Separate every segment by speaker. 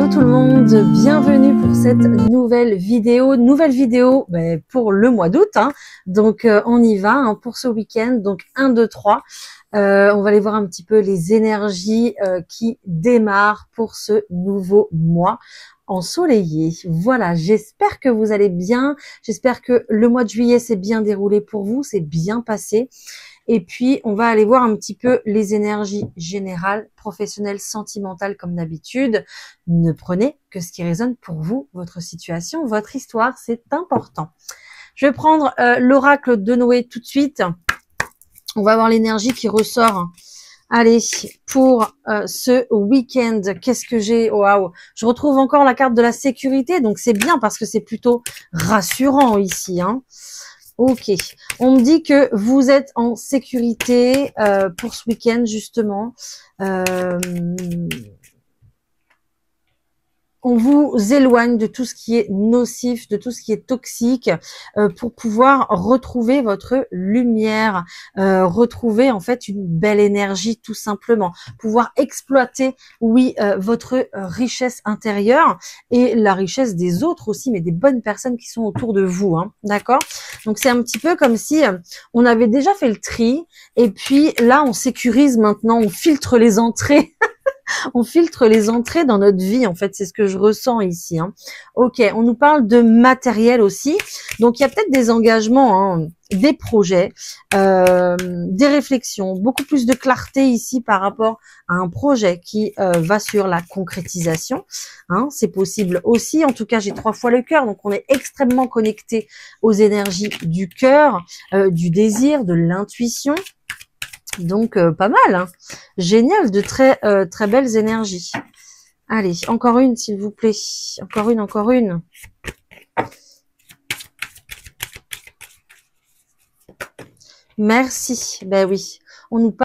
Speaker 1: Hello tout le monde, bienvenue pour cette nouvelle vidéo pour le mois d'août, hein. Donc on y va hein, pour ce week-end, donc 1, 2, 3. On va aller voir un petit peu les énergies qui démarrent pour ce nouveau mois ensoleillé. Voilà, j'espère que vous allez bien, j'espère que le mois de juillet s'est bien déroulé pour vous, c'est bien passé. Et puis, on va aller voir un petit peu les énergies générales, professionnelles, sentimentales, comme d'habitude. Ne prenez que ce qui résonne pour vous, votre situation, votre histoire, c'est important. Je vais prendre l'oracle de Noé tout de suite. On va voir l'énergie qui ressort. Allez, pour ce week-end, qu'est-ce que j'ai? Waouh, je retrouve encore la carte de la sécurité, donc c'est bien parce que c'est plutôt rassurant ici, hein. Ok, on me dit que vous êtes en sécurité pour ce week-end justement. On vous éloigne de tout ce qui est nocif, de tout ce qui est toxique, pour pouvoir retrouver votre lumière, retrouver en fait une belle énergie tout simplement, pouvoir exploiter, oui, votre richesse intérieure et la richesse des autres aussi, mais des bonnes personnes qui sont autour de vous, hein, d'accord? Donc c'est un petit peu comme si on avait déjà fait le tri et puis là on sécurise maintenant, on filtre les entrées. On filtre les entrées dans notre vie, en fait, c'est ce que je ressens ici, hein. Ok, on nous parle de matériel aussi, donc il y a peut-être des engagements, hein, des projets, des réflexions, beaucoup plus de clarté ici par rapport à un projet qui va sur la concrétisation, hein, c'est possible aussi. En tout cas, j'ai 3 fois le cœur, donc on est extrêmement connecté aux énergies du cœur, du désir, de l'intuition. Donc pas mal, hein. Génial, de très belles énergies. Allez, encore une s'il vous plaît. Encore une, encore une. Merci. Ben oui, on nous parle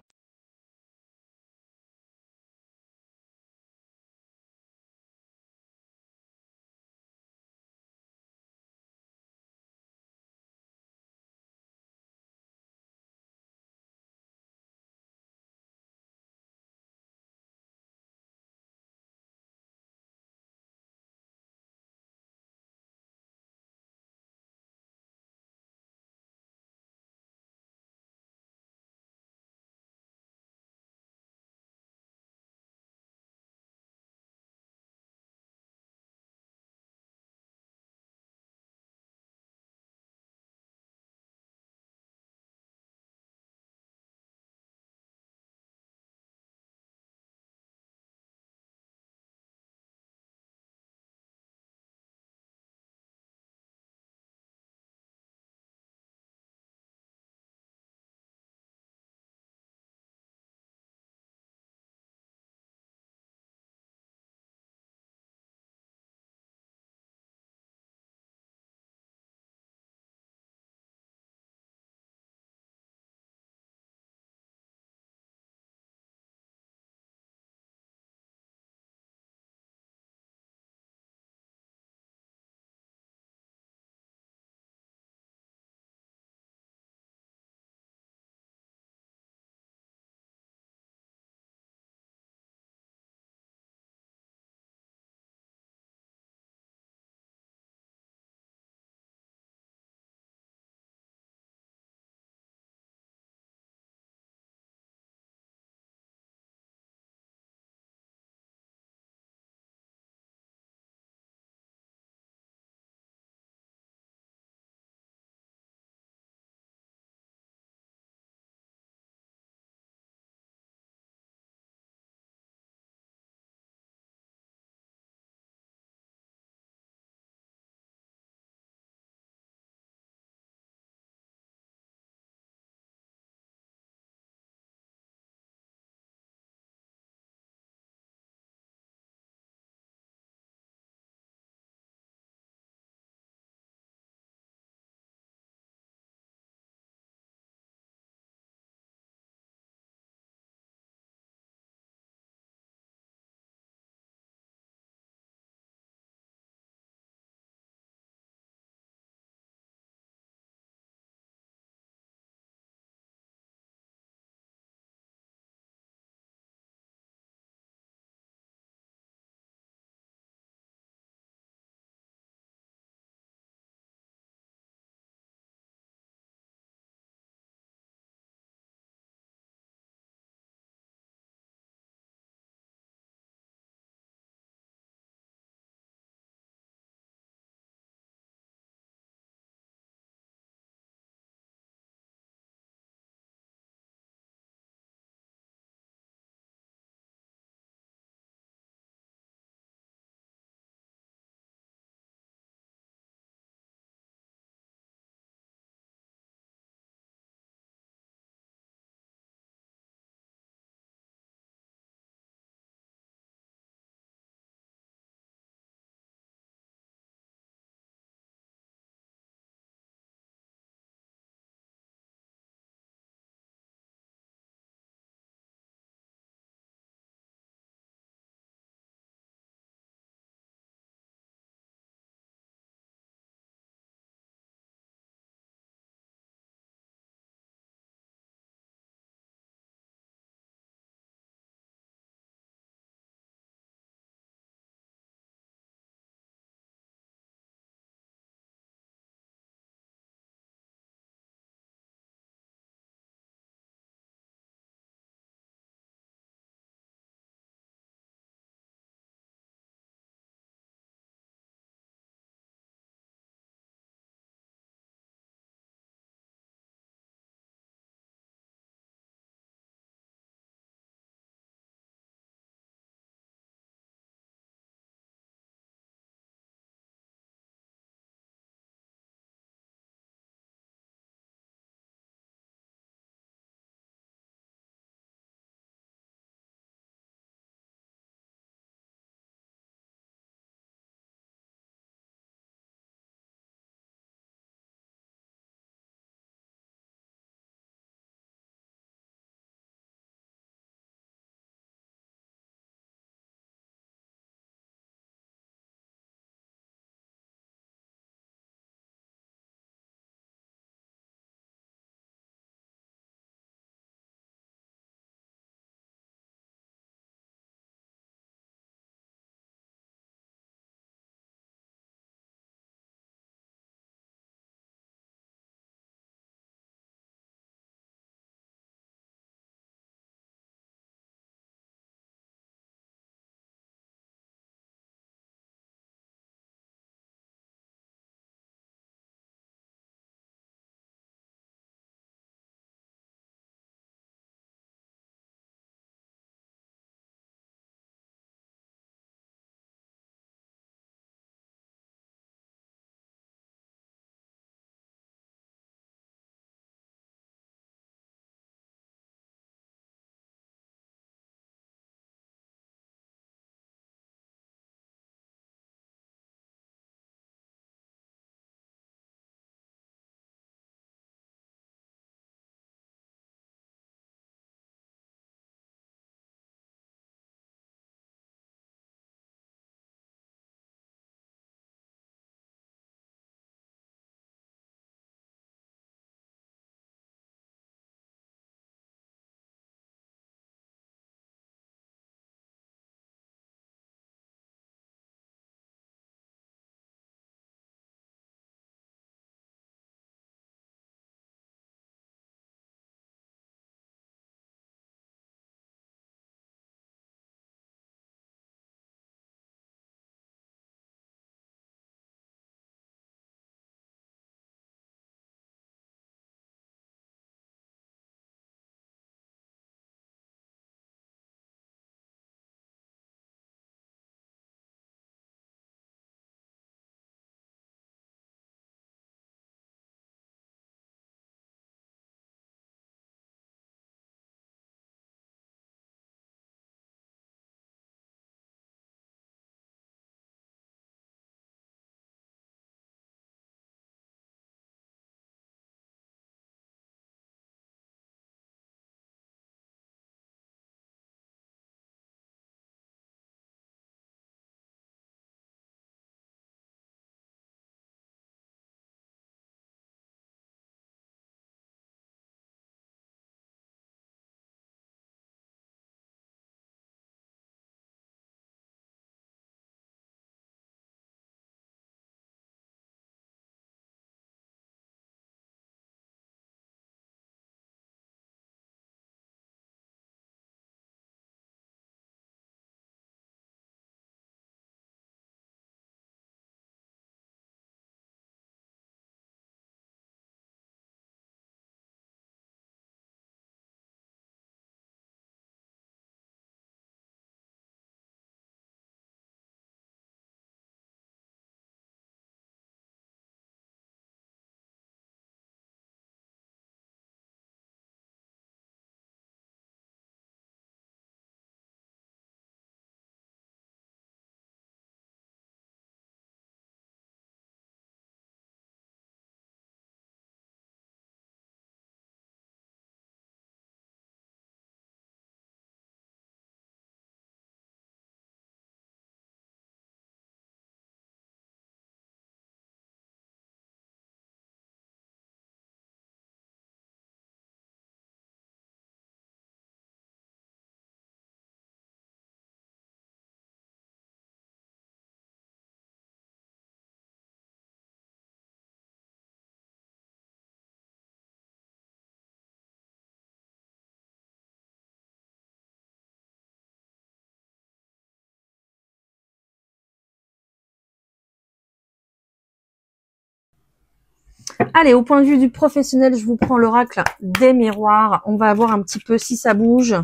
Speaker 1: Allez, au point de vue du professionnel, je vous prends l'oracle des miroirs. On va voir un petit peu si ça bouge.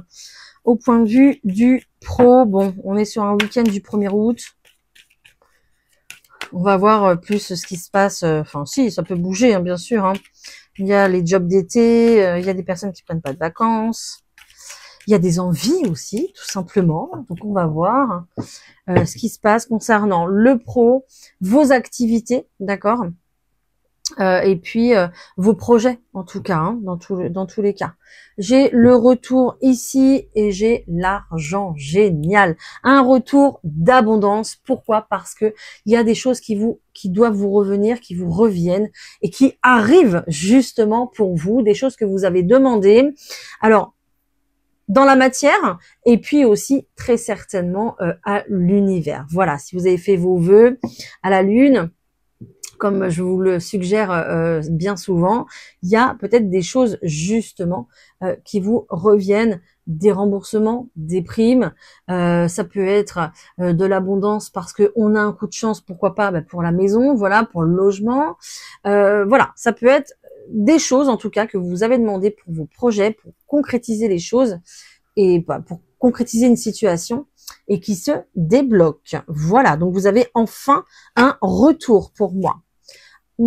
Speaker 1: Au point de vue du pro, bon, on est sur un week-end du 1er août. On va voir plus ce qui se passe. Enfin, si, ça peut bouger, hein, bien sûr. Hein. Il y a les jobs d'été, il y a des personnes qui prennent pas de vacances. Il y a des envies aussi, tout simplement. Donc, on va voir ce qui se passe concernant le pro, vos activités, d'accord, et puis vos projets, en tout cas, hein, dans tous les cas. J'ai le retour ici et j'ai l'argent. Génial. Un retour d'abondance. Pourquoi? Parce que il y a des choses qui doivent vous revenir, qui vous reviennent et qui arrivent justement pour vous, des choses que vous avez demandées. Alors, dans la matière et puis aussi très certainement à l'univers. Voilà, si vous avez fait vos vœux à la lune, comme je vous le suggère bien souvent, il y a peut-être des choses justement qui vous reviennent, des remboursements, des primes, ça peut être de l'abondance parce que on a un coup de chance, pourquoi pas, pour la maison, voilà, pour le logement, voilà, ça peut être des choses en tout cas que vous avez demandé pour vos projets, pour concrétiser les choses et pour concrétiser une situation et qui se débloque. Voilà, donc vous avez enfin un retour pour moi.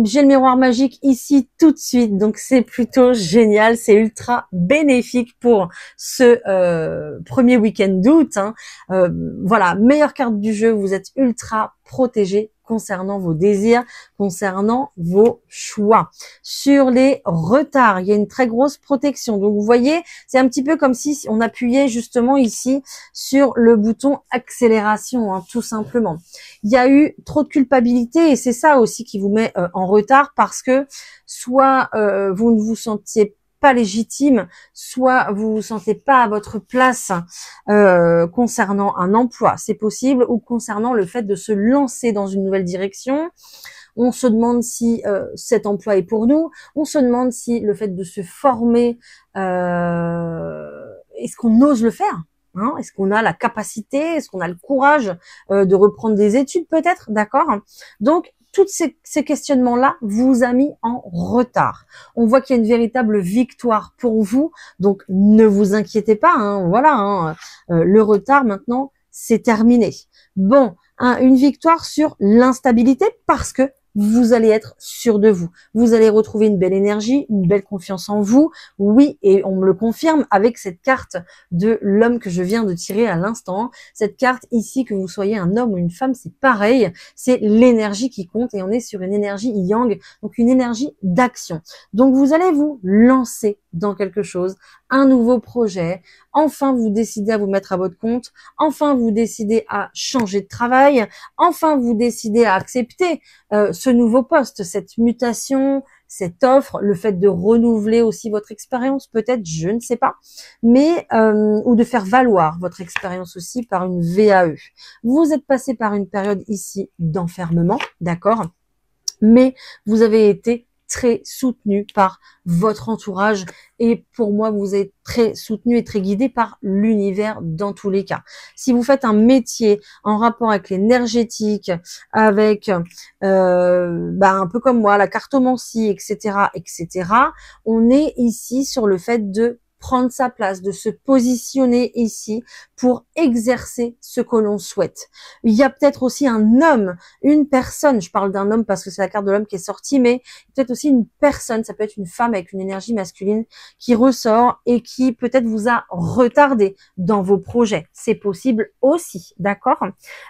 Speaker 1: J'ai le miroir magique ici tout de suite, donc c'est plutôt génial, c'est ultra bénéfique pour ce premier week-end d'août. Hein. Voilà, meilleure carte du jeu, vous êtes ultra protégé concernant vos désirs, concernant vos choix. Sur les retards, il y a une très grosse protection. Donc vous voyez, c'est un petit peu comme si on appuyait justement ici sur le bouton accélération, hein, tout simplement. Il y a eu trop de culpabilité et c'est ça aussi qui vous met en retard parce que soit vous ne vous sentiez pas légitime, soit vous vous sentez pas à votre place concernant un emploi, c'est possible, ou concernant le fait de se lancer dans une nouvelle direction. On se demande si cet emploi est pour nous, on se demande si le fait de se former, est-ce qu'on ose le faire? Hein, est-ce qu'on a la capacité, est-ce qu'on a le courage de reprendre des études peut-être, d'accord? Donc, tous ces questionnements-là vous a mis en retard. On voit qu'il y a une véritable victoire pour vous, donc ne vous inquiétez pas, hein, voilà, hein, le retard maintenant, c'est terminé. Bon, une victoire sur l'instabilité parce que vous allez être sûr de vous. Vous allez retrouver une belle énergie, une belle confiance en vous. Oui, et on me le confirme avec cette carte de l'homme que je viens de tirer à l'instant. Cette carte ici, que vous soyez un homme ou une femme, c'est pareil. C'est l'énergie qui compte et on est sur une énergie yang, donc une énergie d'action. Donc vous allez vous lancer dans quelque chose, un nouveau projet. Enfin, vous décidez à vous mettre à votre compte. Enfin, vous décidez à changer de travail. Enfin, vous décidez à accepter ce nouveau poste, cette mutation, cette offre, le fait de renouveler aussi votre expérience, peut-être, je ne sais pas, mais ou de faire valoir votre expérience aussi par une VAE. Vous êtes passé par une période ici d'enfermement, d'accord, mais vous avez été très soutenu par votre entourage et pour moi vous êtes très soutenu et très guidé par l'univers dans tous les cas. Si vous faites un métier en rapport avec l'énergétique, avec un peu comme moi la cartomancie, etc., on est ici sur le fait de prendre sa place, de se positionner ici pour exercer ce que l'on souhaite. Il y a peut-être aussi un homme, une personne, je parle d'un homme parce que c'est la carte de l'homme qui est sortie, mais peut-être aussi une personne, ça peut être une femme avec une énergie masculine qui ressort et qui peut-être vous a retardé dans vos projets. C'est possible aussi, d'accord,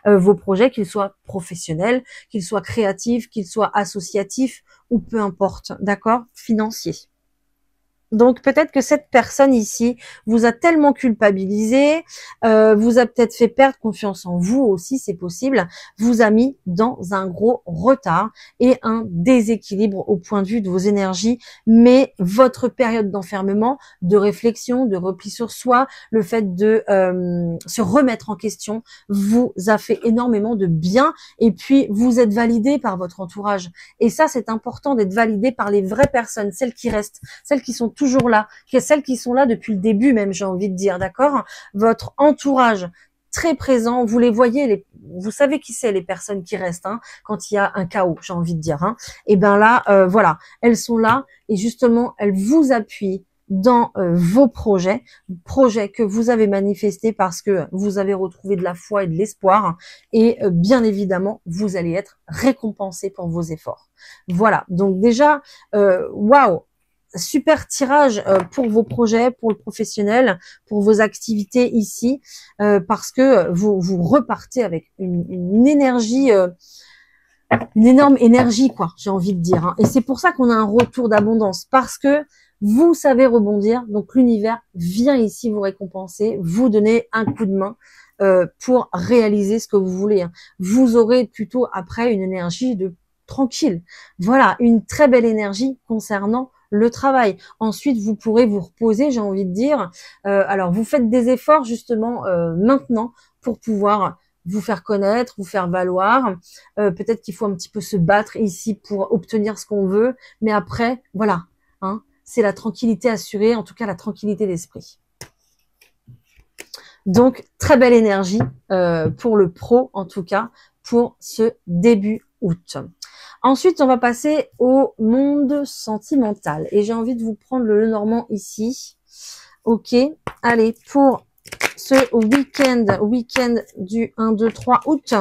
Speaker 1: vos projets, qu'ils soient professionnels, qu'ils soient créatifs, qu'ils soient associatifs ou peu importe, d'accord, financiers. Donc peut-être que cette personne ici vous a tellement culpabilisé, vous a peut-être fait perdre confiance en vous aussi, c'est possible, vous a mis dans un gros retard et un déséquilibre au point de vue de vos énergies, mais votre période d'enfermement, de réflexion, de repli sur soi, le fait de se remettre en question vous a fait énormément de bien et puis vous êtes validé par votre entourage et ça c'est important d'être validé par les vraies personnes, celles qui restent, celles qui sont toujours là, celles qui sont là depuis le début même, j'ai envie de dire, d'accord? Votre entourage très présents. Vous les voyez, vous savez qui c'est les personnes qui restent hein, quand il y a un chaos, j'ai envie de dire. Hein. Et ben là, voilà, elles sont là et justement, elles vous appuient dans vos projets que vous avez manifestés parce que vous avez retrouvé de la foi et de l'espoir et bien évidemment vous allez être récompensé pour vos efforts. Voilà, donc déjà waouh, super tirage pour vos projets, pour le professionnel, pour vos activités ici parce que vous repartez avec une énergie une énorme énergie quoi, j'ai envie de dire hein. Et c'est pour ça qu'on a un retour d'abondance parce que vous savez rebondir, donc l'univers vient ici vous récompenser, vous donner un coup de main pour réaliser ce que vous voulez. Hein. Vous aurez plutôt après une énergie de tranquille. Voilà, une très belle énergie concernant le travail. Ensuite, vous pourrez vous reposer, j'ai envie de dire. Alors, vous faites des efforts justement maintenant pour pouvoir vous faire connaître, vous faire valoir. Peut-être qu'il faut un petit peu se battre ici pour obtenir ce qu'on veut, mais après, voilà. Hein, c'est la tranquillité assurée, en tout cas la tranquillité d'esprit. Donc, très belle énergie pour le pro, en tout cas, pour ce début août. Ensuite, on va passer au monde sentimental. Et j'ai envie de vous prendre le Lenormand ici. Ok, allez, pour ce week-end du 1, 2, 3 août.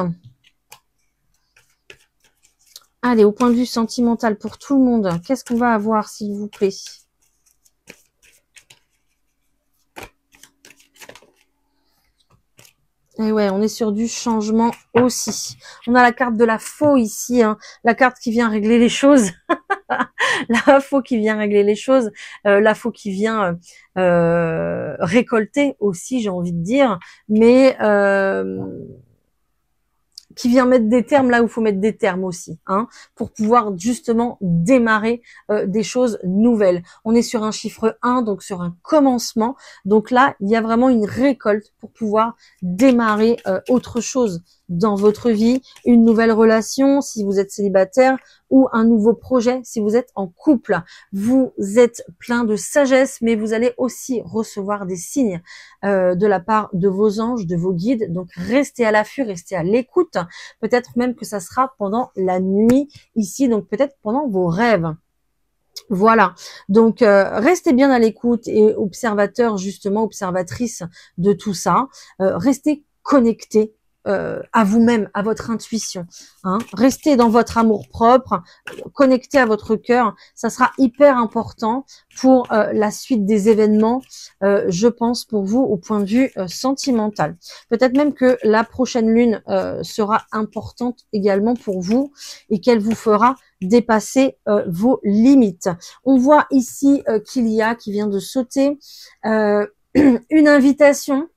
Speaker 1: Allez, au point de vue sentimental pour tout le monde, qu'est-ce qu'on va avoir, s'il vous plaît? Et ouais, on est sur du changement aussi. On a la carte de la faux ici, hein, la carte qui vient régler les choses. La faux qui vient régler les choses, la faux qui vient récolter aussi, j'ai envie de dire, mais qui vient mettre des termes là où il faut mettre des termes aussi, hein, pour pouvoir justement démarrer des choses nouvelles. On est sur un chiffre 1, donc sur un commencement. Donc là, il y a vraiment une récolte pour pouvoir démarrer autre chose dans votre vie, une nouvelle relation si vous êtes célibataire ou un nouveau projet si vous êtes en couple. Vous êtes plein de sagesse, mais vous allez aussi recevoir des signes de la part de vos anges, de vos guides. Donc restez à l'affût, restez à l'écoute. Peut-être même que ça sera pendant la nuit ici, donc peut-être pendant vos rêves. Voilà, donc restez bien à l'écoute et observateur, justement, observatrice de tout ça. Restez connectés à vous-même, à votre intuition. Hein. Restez dans votre amour propre, connecté à votre cœur. Ça sera hyper important pour la suite des événements, je pense, pour vous au point de vue sentimental. Peut-être même que la prochaine lune sera importante également pour vous et qu'elle vous fera dépasser vos limites. On voit ici qu'il y a, qui vient de sauter, une invitation,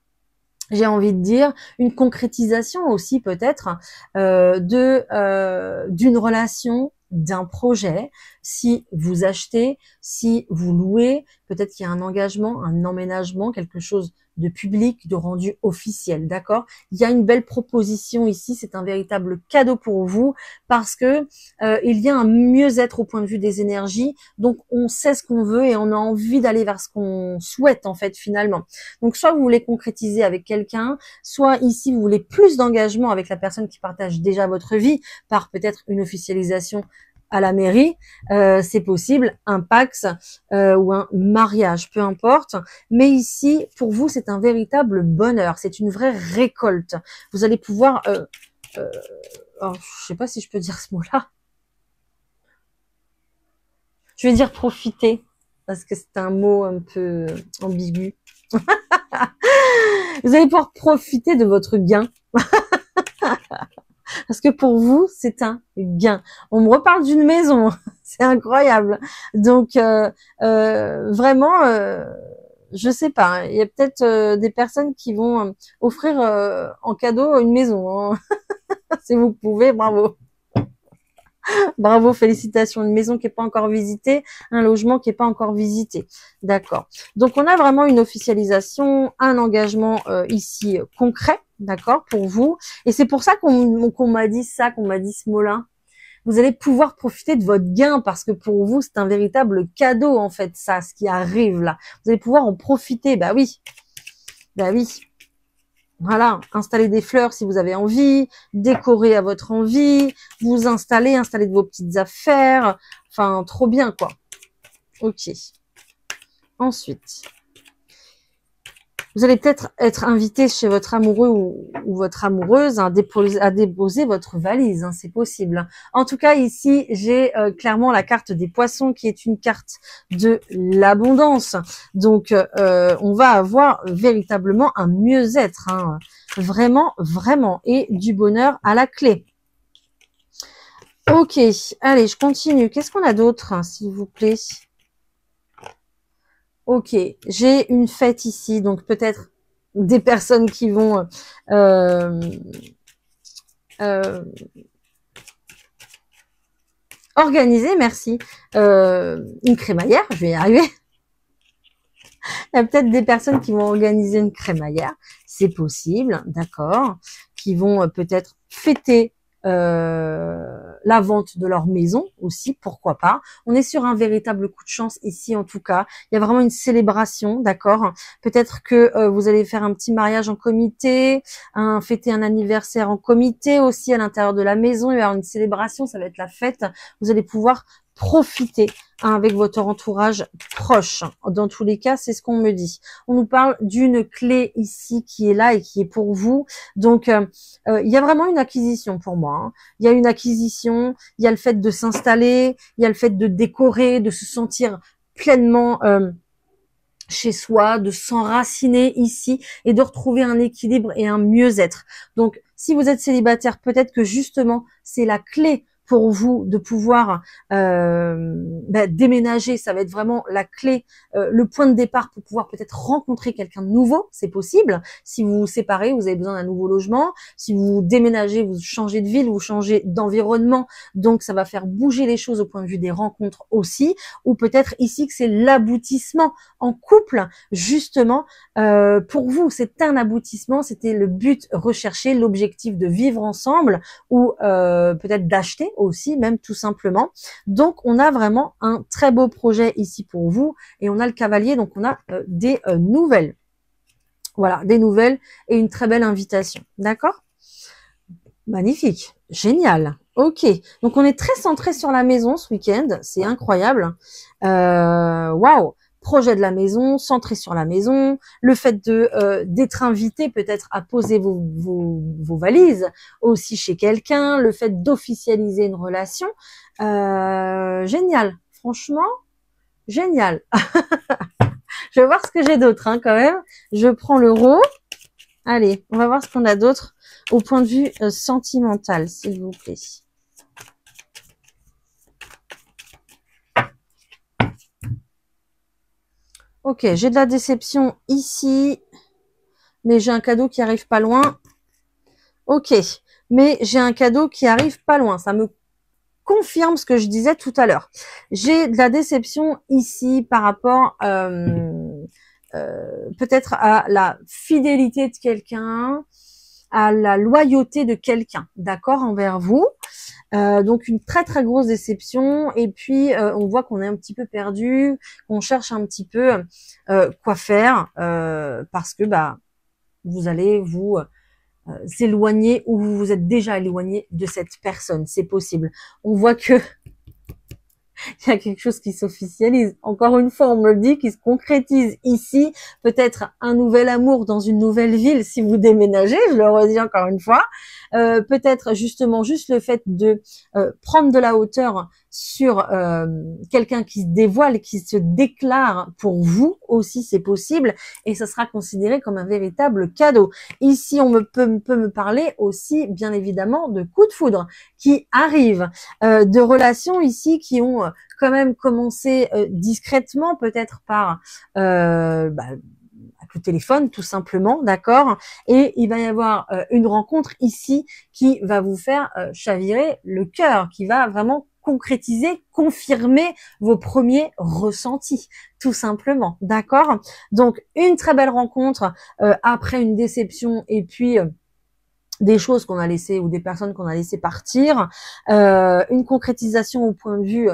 Speaker 1: j'ai envie de dire, une concrétisation aussi peut-être d'une relation, d'un projet. Si vous achetez, si vous louez, peut-être qu'il y a un engagement, un emménagement, quelque chose de public, de rendu officiel, d'accord? Il y a une belle proposition ici, c'est un véritable cadeau pour vous parce que il y a un mieux-être au point de vue des énergies, donc on sait ce qu'on veut et on a envie d'aller vers ce qu'on souhaite en fait finalement. Donc soit vous voulez concrétiser avec quelqu'un, soit ici vous voulez plus d'engagement avec la personne qui partage déjà votre vie par peut-être une officialisation à la mairie, c'est possible, un Pax ou un mariage, peu importe. Mais ici, pour vous, c'est un véritable bonheur, c'est une vraie récolte. Vous allez pouvoir, alors, je sais pas si je peux dire ce mot-là. Je vais dire profiter, parce que c'est un mot un peu ambigu. Vous allez pouvoir profiter de votre gain. Parce que pour vous, c'est un gain. On me reparle d'une maison, c'est incroyable. Donc vraiment, je sais pas. Hein, il y a peut-être des personnes qui vont offrir en cadeau une maison. Hein. Si vous pouvez, bravo. Bravo, félicitations. Une maison qui n'est pas encore visitée, un logement qui n'est pas encore visité. D'accord. Donc, on a vraiment une officialisation, un engagement ici concret, d'accord, pour vous. Et c'est pour ça qu'on m'a dit ça, qu'on m'a dit ce mot-là. Vous allez pouvoir profiter de votre gain parce que pour vous, c'est un véritable cadeau, en fait, ça, ce qui arrive là. Vous allez pouvoir en profiter. Bah oui. Bah oui. Voilà, installer des fleurs si vous avez envie, décorer à votre envie, vous installer de vos petites affaires. Enfin, trop bien, quoi. Ok. Ensuite, vous allez peut-être être invité chez votre amoureux ou votre amoureuse à déposer votre valise, hein, c'est possible. En tout cas, ici, j'ai clairement la carte des poissons qui est une carte de l'abondance. Donc, on va avoir véritablement un mieux-être, hein, vraiment, vraiment, et du bonheur à la clé. Ok, allez, je continue. Qu'est-ce qu'on a d'autre, hein, s'il vous plaît? Ok, j'ai une fête ici, donc peut-être des personnes qui vont euh, organiser, merci, une crémaillère, je vais y arriver. Il y a peut-être des personnes qui vont organiser une crémaillère, c'est possible, d'accord, qui vont peut-être fêter la vente de leur maison aussi, pourquoi pas. On est sur un véritable coup de chance ici en tout cas. Il y a vraiment une célébration, d'accord. Peut-être que vous allez faire un petit mariage en comité, fêter un anniversaire en comité aussi à l'intérieur de la maison. Il va y avoir une célébration, ça va être la fête. Vous allez pouvoir profiter, hein, avec votre entourage proche. Dans tous les cas, c'est ce qu'on me dit. On nous parle d'une clé ici qui est là et qui est pour vous. Donc, il y a vraiment une acquisition pour moi, hein. Il y a une acquisition, il y a le fait de s'installer, il y a le fait de décorer, de se sentir pleinement chez soi, de s'enraciner ici et de retrouver un équilibre et un mieux-être. Donc, si vous êtes célibataire, peut-être que justement, c'est la clé pour vous de pouvoir déménager. Ça va être vraiment la clé, le point de départ pour pouvoir peut-être rencontrer quelqu'un de nouveau. C'est possible. Si vous vous séparez, vous avez besoin d'un nouveau logement. Si vous déménagez, vous changez de ville, vous changez d'environnement. Donc, ça va faire bouger les choses au point de vue des rencontres aussi. Ou peut-être ici que c'est l'aboutissement en couple, justement, pour vous, c'est un aboutissement, c'était le but recherché, l'objectif de vivre ensemble ou peut-être d'acheter aussi, même tout simplement. Donc, on a vraiment un très beau projet ici pour vous et on a le cavalier, donc on a des nouvelles. Voilà, des nouvelles et une très belle invitation. D'accord? Magnifique, génial. Ok, donc on est très centré sur la maison ce week-end, c'est incroyable. Waouh, projet de la maison, centré sur la maison, le fait de d'être invité peut-être à poser vos valises aussi chez quelqu'un, le fait d'officialiser une relation, génial. Franchement, génial. Je vais voir ce que j'ai d'autre, hein, quand même. Je prends l'euro. Allez, on va voir ce qu'on a d'autre au point de vue sentimental, s'il vous plaît. Ok, j'ai de la déception ici, mais j'ai un cadeau qui arrive pas loin. Ok, mais j'ai un cadeau qui arrive pas loin. Ça me confirme ce que je disais tout à l'heure. J'ai de la déception ici par rapport peut-être à la fidélité de quelqu'un, à la loyauté de quelqu'un, d'accord, envers vous. Donc une très très grosse déception et puis on voit qu'on est un petit peu perdu, qu'on cherche un petit peu quoi faire parce que vous allez vous éloigner ou vous vous êtes déjà éloigné de cette personne, c'est possible. On voit que il y a quelque chose qui s'officialise. Encore une fois, on me le dit, qui se concrétise ici. Peut-être un nouvel amour dans une nouvelle ville si vous déménagez, je le redis encore une fois. Peut-être justement juste le fait de prendre de la hauteur sur quelqu'un qui se dévoile, qui se déclare pour vous aussi, c'est possible. Et ça sera considéré comme un véritable cadeau. Ici, on peut me parler aussi, bien évidemment, de coups de foudre qui arrivent, de relations ici qui ont quand même commencé discrètement, peut-être par avec le téléphone, tout simplement, d'accord. Et il va y avoir une rencontre ici qui va vous faire chavirer le cœur, qui va vraiment concrétiser, confirmer vos premiers ressentis, tout simplement, d'accord. Donc une très belle rencontre après une déception et puis des choses qu'on a laissées ou des personnes qu'on a laissé partir, une concrétisation au point de vue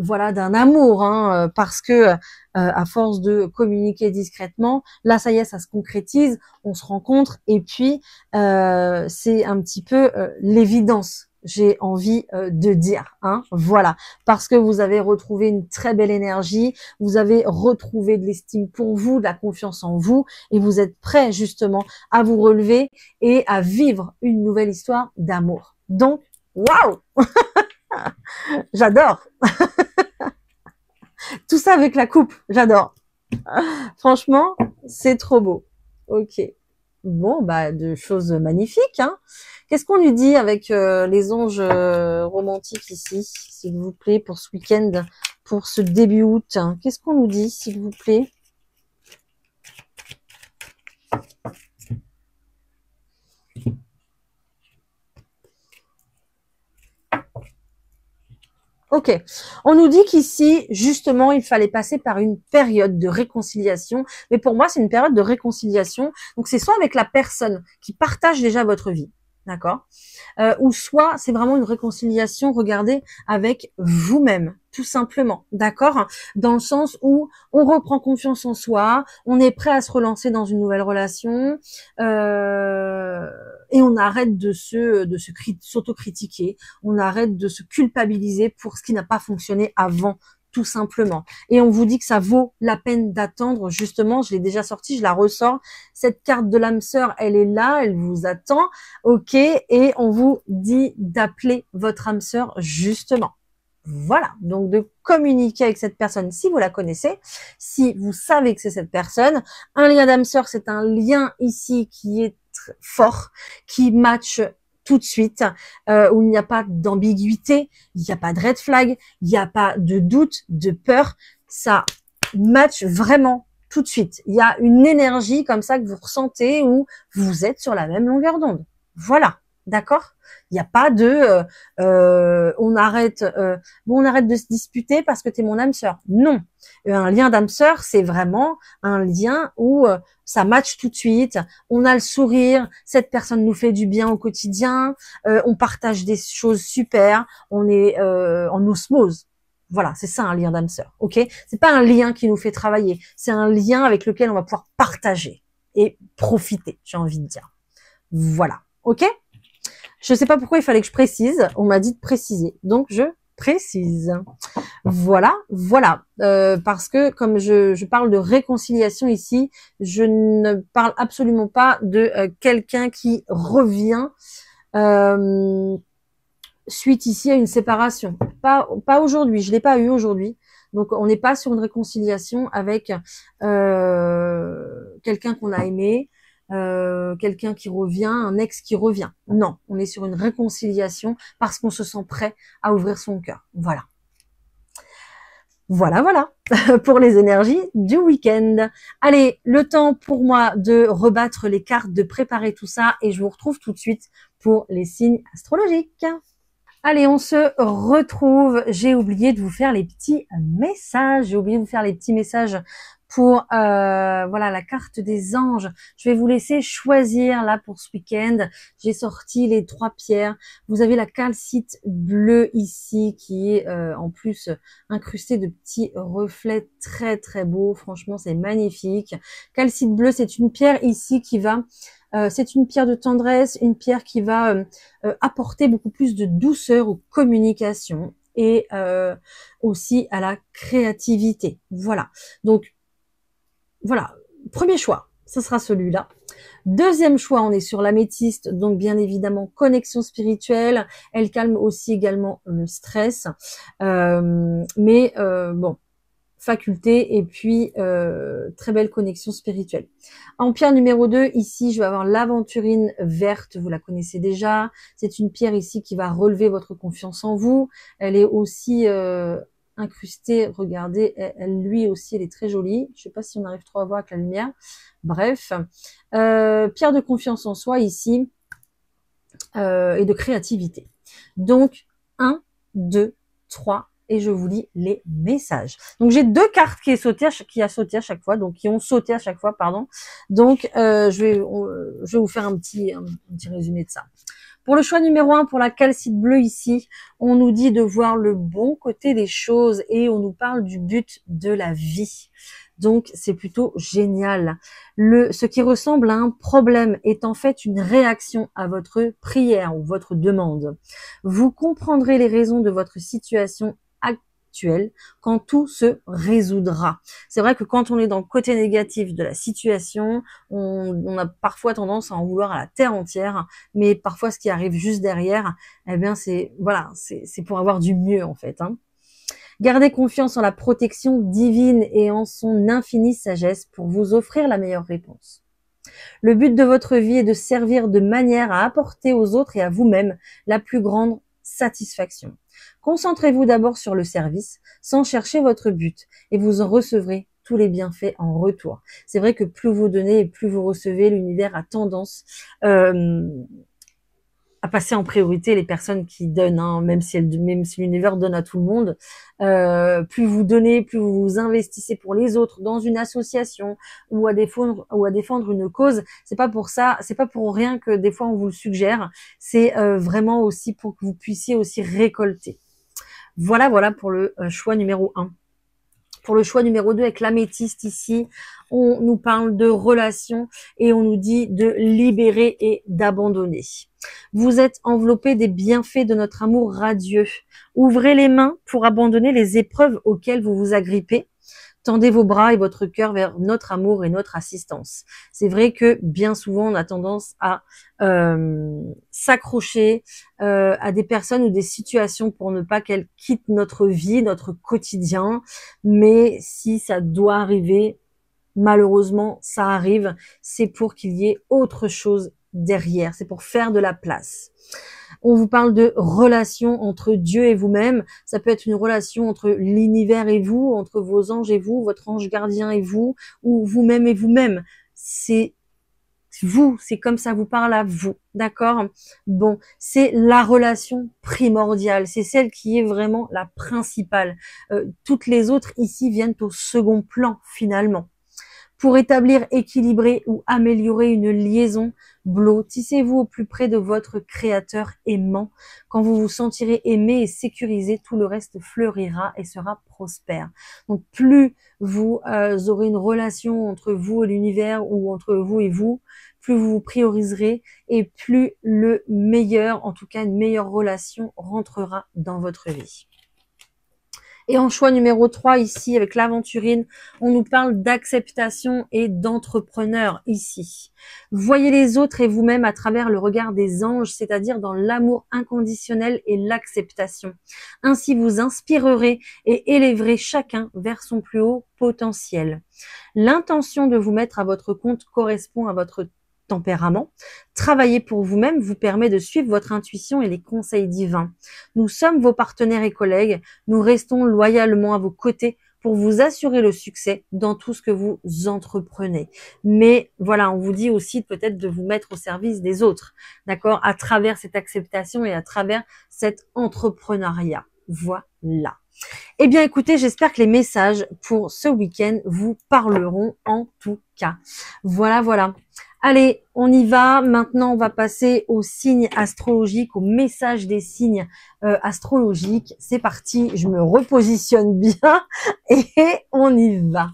Speaker 1: voilà, d'un amour, hein, parce que à force de communiquer discrètement, là ça y est, ça se concrétise, on se rencontre et puis c'est un petit peu l'évidence. J'ai envie de dire, hein, voilà, parce que vous avez retrouvé une très belle énergie, vous avez retrouvé de l'estime pour vous, de la confiance en vous, et vous êtes prêt justement à vous relever et à vivre une nouvelle histoire d'amour. Donc, waouh, j'adore. Tout ça avec la coupe, j'adore. Franchement, c'est trop beau. Ok. Bon, bah, de choses magnifiques, hein. Qu'est-ce qu'on lui dit avec les anges romantiques ici, s'il vous plaît, pour ce week-end, pour ce début août, hein. Qu'est-ce qu'on nous dit, s'il vous plaît? Ok. On nous dit qu'ici, justement, il fallait passer par une période de réconciliation. Mais pour moi, c'est une période de réconciliation. Donc, c'est soit avec la personne qui partage déjà votre vie, d'accord, ou soit c'est vraiment une réconciliation, regardez, avec vous-même, tout simplement, d'accord, dans le sens où on reprend confiance en soi, on est prêt à se relancer dans une nouvelle relation, et on arrête de s'autocritiquer, on arrête de se culpabiliser pour ce qui n'a pas fonctionné avant, tout simplement. Et on vous dit que ça vaut la peine d'attendre, justement, je l'ai déjà sorti, je la ressors, cette carte de l'âme sœur, elle est là, elle vous attend, ok, et on vous dit d'appeler votre âme sœur, justement. Voilà, donc de communiquer avec cette personne si vous la connaissez, si vous savez que c'est cette personne. Un lien d'âme sœur, c'est un lien ici qui est fort, qui match tout de suite, où il n'y a pas d'ambiguïté, il n'y a pas de red flag, il n'y a pas de doute, de peur, ça match vraiment tout de suite. Il y a une énergie comme ça que vous ressentez où vous êtes sur la même longueur d'onde. Voilà, d'accord? Il n'y a pas de on arrête on arrête de se disputer parce que t'es mon âme sœur. Non, un lien d'âme sœur, c'est vraiment un lien où ça match tout de suite. On a le sourire, cette personne nous fait du bien au quotidien, on partage des choses super, on est en osmose. Voilà, c'est ça un lien d'âme sœur. Ok, c'est pas un lien qui nous fait travailler, c'est un lien avec lequel on va pouvoir partager et profiter. J'ai envie de dire. Voilà. Ok. Je ne sais pas pourquoi il fallait que je précise. On m'a dit de préciser. Donc, je précise. Voilà, voilà. Parce que comme je parle de réconciliation ici, je ne parle absolument pas de quelqu'un qui revient suite ici à une séparation. Pas aujourd'hui. Je l'ai pas eu aujourd'hui. Donc, on n'est pas sur une réconciliation avec quelqu'un qu'on a aimé. Quelqu'un qui revient, un ex qui revient. Non, on est sur une réconciliation parce qu'on se sent prêt à ouvrir son cœur. Voilà. Voilà, voilà, pour les énergies du week-end. Allez, le temps pour moi de rebattre les cartes, de préparer tout ça et je vous retrouve tout de suite pour les signes astrologiques. Allez, on se retrouve. J'ai oublié de vous faire les petits messages. J'ai oublié de vous faire les petits messages pour voilà la carte des anges. Je vais vous laisser choisir là pour ce week-end. J'ai sorti les 3 pierres. Vous avez la calcite bleue ici qui est en plus incrustée de petits reflets très très beaux. Franchement, c'est magnifique. Calcite bleue, c'est une pierre ici qui va c'est une pierre de tendresse, une pierre qui va apporter beaucoup plus de douceur aux communications et aussi à la créativité. Voilà. Donc, voilà. Premier choix, ce sera celui-là. Deuxième choix, on est sur l'améthyste, donc bien évidemment connexion spirituelle. Elle calme aussi également le stress. Mais bon, faculté et puis très belle connexion spirituelle. En pierre numéro 2, ici, je vais avoir l'aventurine verte, vous la connaissez déjà. C'est une pierre ici qui va relever votre confiance en vous. Elle est aussi incrustée, regardez, lui aussi, elle est très jolie. Je sais pas si on arrive trop à voir avec la lumière. Bref, pierre de confiance en soi ici et de créativité. Donc, 1, 2, 3, et je vous lis les messages. Donc j'ai 2 cartes qui a sauté à chaque fois, donc qui ont sauté à chaque fois, pardon. Donc je vais vous faire un petit résumé de ça. Pour le choix numéro 1, pour la calcite bleue ici, on nous dit de voir le bon côté des choses et on nous parle du but de la vie. Donc, c'est plutôt génial. Ce qui ressemble à un problème est en fait une réaction à votre prière ou votre demande. Vous comprendrez les raisons de votre situation actuelle quand tout se résoudra. C'est vrai que quand on est dans le côté négatif de la situation, on a parfois tendance à en vouloir à la terre entière, mais parfois ce qui arrive juste derrière, eh bien c'est voilà, c'est pour avoir du mieux en fait, hein. Gardez confiance en la protection divine et en son infinie sagesse pour vous offrir la meilleure réponse. Le but de votre vie est de servir de manière à apporter aux autres et à vous-même la plus grande satisfaction. Concentrez-vous d'abord sur le service, sans chercher votre but, et vous en recevrez tous les bienfaits en retour. C'est vrai que plus vous donnez et plus vous recevez, l'univers a tendance à passer en priorité les personnes qui donnent, hein, même si l'univers donne à tout le monde. Plus vous donnez, plus vous vous investissez pour les autres dans une association ou à défendre une cause. C'est pas pour ça, c'est pas pour rien que des fois on vous le suggère. C'est vraiment aussi pour que vous puissiez aussi récolter. Voilà pour le choix numéro 1. Pour le choix numéro 2, avec l'améthyste ici, on nous parle de relations et on nous dit de libérer et d'abandonner. Vous êtes enveloppé des bienfaits de notre amour radieux. Ouvrez les mains pour abandonner les épreuves auxquelles vous vous agrippez. Tendez vos bras et votre cœur vers notre amour et notre assistance. C'est vrai que bien souvent, on a tendance à s'accrocher à des personnes ou des situations pour ne pas qu'elles quittent notre vie, notre quotidien. Mais si ça doit arriver, malheureusement, ça arrive. C'est pour qu'il y ait autre chose derrière. C'est pour faire de la place. On vous parle de relation entre Dieu et vous-même. Ça peut être une relation entre l'univers et vous, entre vos anges et vous, votre ange gardien et vous, ou vous-même et vous-même. C'est vous, c'est comme ça vous parle à vous, d'accord? Bon, c'est la relation primordiale, c'est celle qui est vraiment la principale. Toutes les autres ici viennent au second plan finalement. Pour établir, équilibrer ou améliorer une liaison, blottissez-vous au plus près de votre créateur aimant. Quand vous vous sentirez aimé et sécurisé, tout le reste fleurira et sera prospère. Donc plus vous aurez une relation entre vous et l'univers ou entre vous et vous, plus vous vous prioriserez et plus le meilleur, en tout cas une meilleure relation rentrera dans votre vie. Et en choix numéro 3 ici, avec l'aventurine, on nous parle d'acceptation et d'entrepreneur ici. Voyez les autres et vous-même à travers le regard des anges, c'est-à-dire dans l'amour inconditionnel et l'acceptation. Ainsi, vous inspirerez et élèverez chacun vers son plus haut potentiel. L'intention de vous mettre à votre compte correspond à votre tempérament. Travailler pour vous-même vous permet de suivre votre intuition et les conseils divins. Nous sommes vos partenaires et collègues. Nous restons loyalement à vos côtés pour vous assurer le succès dans tout ce que vous entreprenez. Mais voilà, on vous dit aussi peut-être de vous mettre au service des autres, d'accord, à travers cette acceptation et à travers cet entrepreneuriat. Voilà. Eh bien, écoutez, j'espère que les messages pour ce week-end vous parleront en tout cas. Voilà. Allez, on y va. Maintenant, on va passer aux signes astrologiques, au message des signes astrologiques. C'est parti, je me repositionne bien et on y va.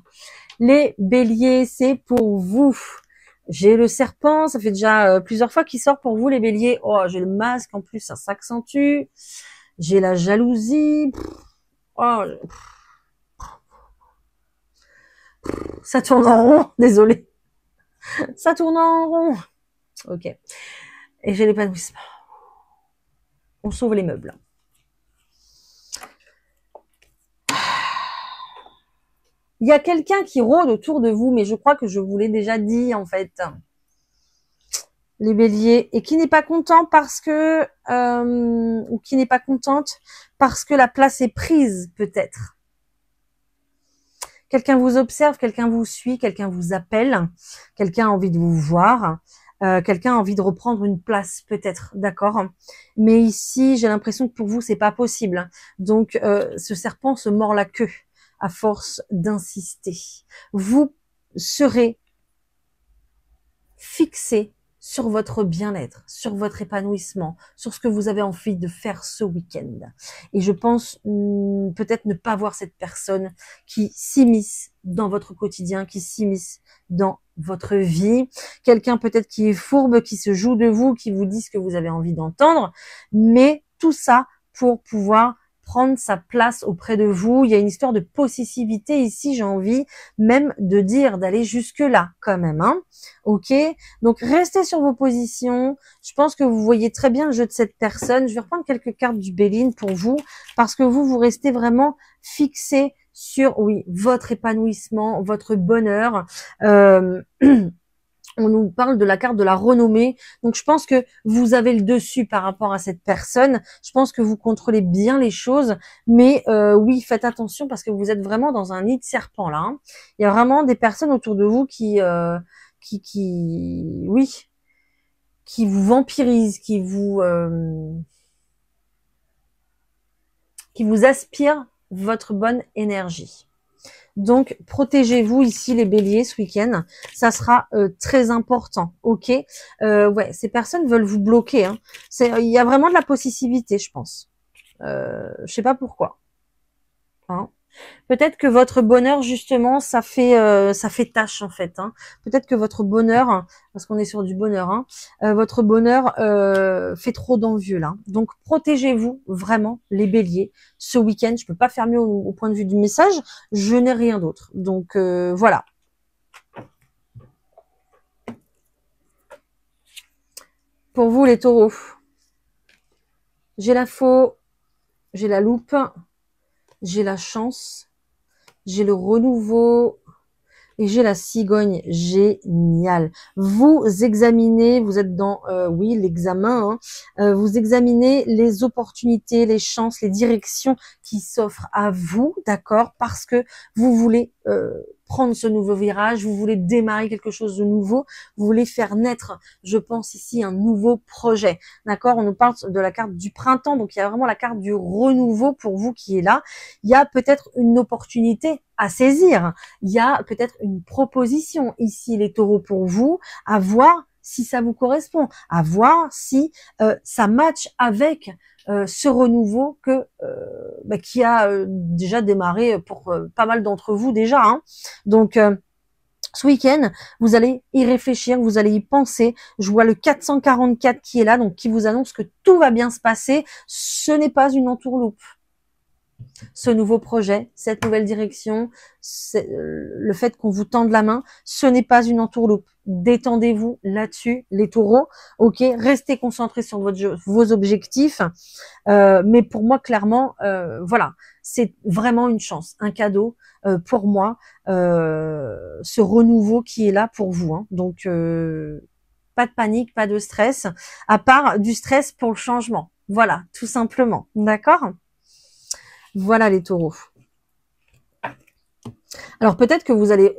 Speaker 1: Les béliers, c'est pour vous. J'ai le serpent, ça fait déjà plusieurs fois qu'il sort pour vous les béliers. Oh, j'ai le masque, en plus ça s'accentue. J'ai la jalousie. Oh, ça tourne en rond, désolé. Ça tourne en rond. Ok. Et j'ai l'épanouissement. On sauve les meubles. Il y a quelqu'un qui rôde autour de vous, mais je crois que je vous l'ai déjà dit en fait. Les béliers, et qui n'est pas content parce que ou qui n'est pas contente parce que la place est prise peut-être. Quelqu'un vous observe, quelqu'un vous suit, quelqu'un vous appelle, quelqu'un a envie de vous voir, quelqu'un a envie de reprendre une place peut-être, d'accord. Mais ici, j'ai l'impression que pour vous, c'est pas possible. Donc, ce serpent se mord la queue à force d'insister. Vous serez fixé sur votre bien-être, sur votre épanouissement, sur ce que vous avez envie de faire ce week-end. Et je pense peut-être ne pas voir cette personne qui s'immisce dans votre quotidien, qui s'immisce dans votre vie. Quelqu'un peut-être qui est fourbe, qui se joue de vous, qui vous dit ce que vous avez envie d'entendre, mais tout ça pour pouvoir prendre sa place auprès de vous. Il y a une histoire de possessivité ici, j'ai envie même de dire, d'aller jusque-là quand même. Hein. Ok, donc restez sur vos positions. Je pense que vous voyez très bien le jeu de cette personne. Je vais reprendre quelques cartes du Béline pour vous, parce que vous restez vraiment fixé sur, oui, votre épanouissement, votre bonheur. On nous parle de la carte de la renommée. Donc, je pense que vous avez le dessus par rapport à cette personne. Je pense que vous contrôlez bien les choses. Mais oui, faites attention parce que vous êtes vraiment dans un nid de serpent, là. Hein. Il y a vraiment des personnes autour de vous oui, qui vous vampirisent, qui vous aspirent votre bonne énergie. Donc, protégez-vous ici les béliers ce week-end. Ça sera très important, ok. Ouais, ces personnes veulent vous bloquer. Hein. Il y a vraiment de la possessivité, je pense. Je sais pas pourquoi. Hein. Peut-être que votre bonheur, justement, ça fait tâche, en fait. Hein. Peut-être que votre bonheur, parce qu'on est sur du bonheur, hein, votre bonheur fait trop d'envieux, là. Donc, protégez-vous, vraiment, les béliers. Ce week-end, je peux pas faire mieux au point de vue du message. Je n'ai rien d'autre. Donc, voilà. Pour vous, les taureaux, j'ai la faux, j'ai la loupe, j'ai la chance, j'ai le renouveau, et j'ai la cigogne. Génial. Vous examinez, vous êtes dans, oui, l'examen, hein, vous examinez les opportunités, les chances, les directions qui s'offrent à vous, d'accord, parce que vous voulez prendre ce nouveau virage, vous voulez démarrer quelque chose de nouveau, vous voulez faire naître, je pense ici, un nouveau projet, d'accord. On nous parle de la carte du printemps, donc il y a vraiment la carte du renouveau pour vous qui est là. Il y a peut-être une opportunité à saisir. Il y a peut-être une proposition ici, les taureaux, pour vous, à voir si ça vous correspond, à voir si ça match avec ce renouveau qui a déjà démarré pour pas mal d'entre vous déjà. Hein. Donc, ce week-end, vous allez y réfléchir, vous allez y penser. Je vois le 444 qui est là, donc qui vous annonce que tout va bien se passer. Ce n'est pas une entourloupe. Ce nouveau projet, cette nouvelle direction, le fait qu'on vous tende la main, ce n'est pas une entourloupe. Détendez-vous là-dessus, les taureaux. Ok, restez concentrés sur vos objectifs. Mais pour moi, clairement, voilà, c'est vraiment une chance, un cadeau pour moi, ce renouveau qui est là pour vous. Hein. Donc, pas de panique, pas de stress, à part du stress pour le changement. Voilà, tout simplement. D'accord ? Voilà les taureaux. Alors peut-être que vous allez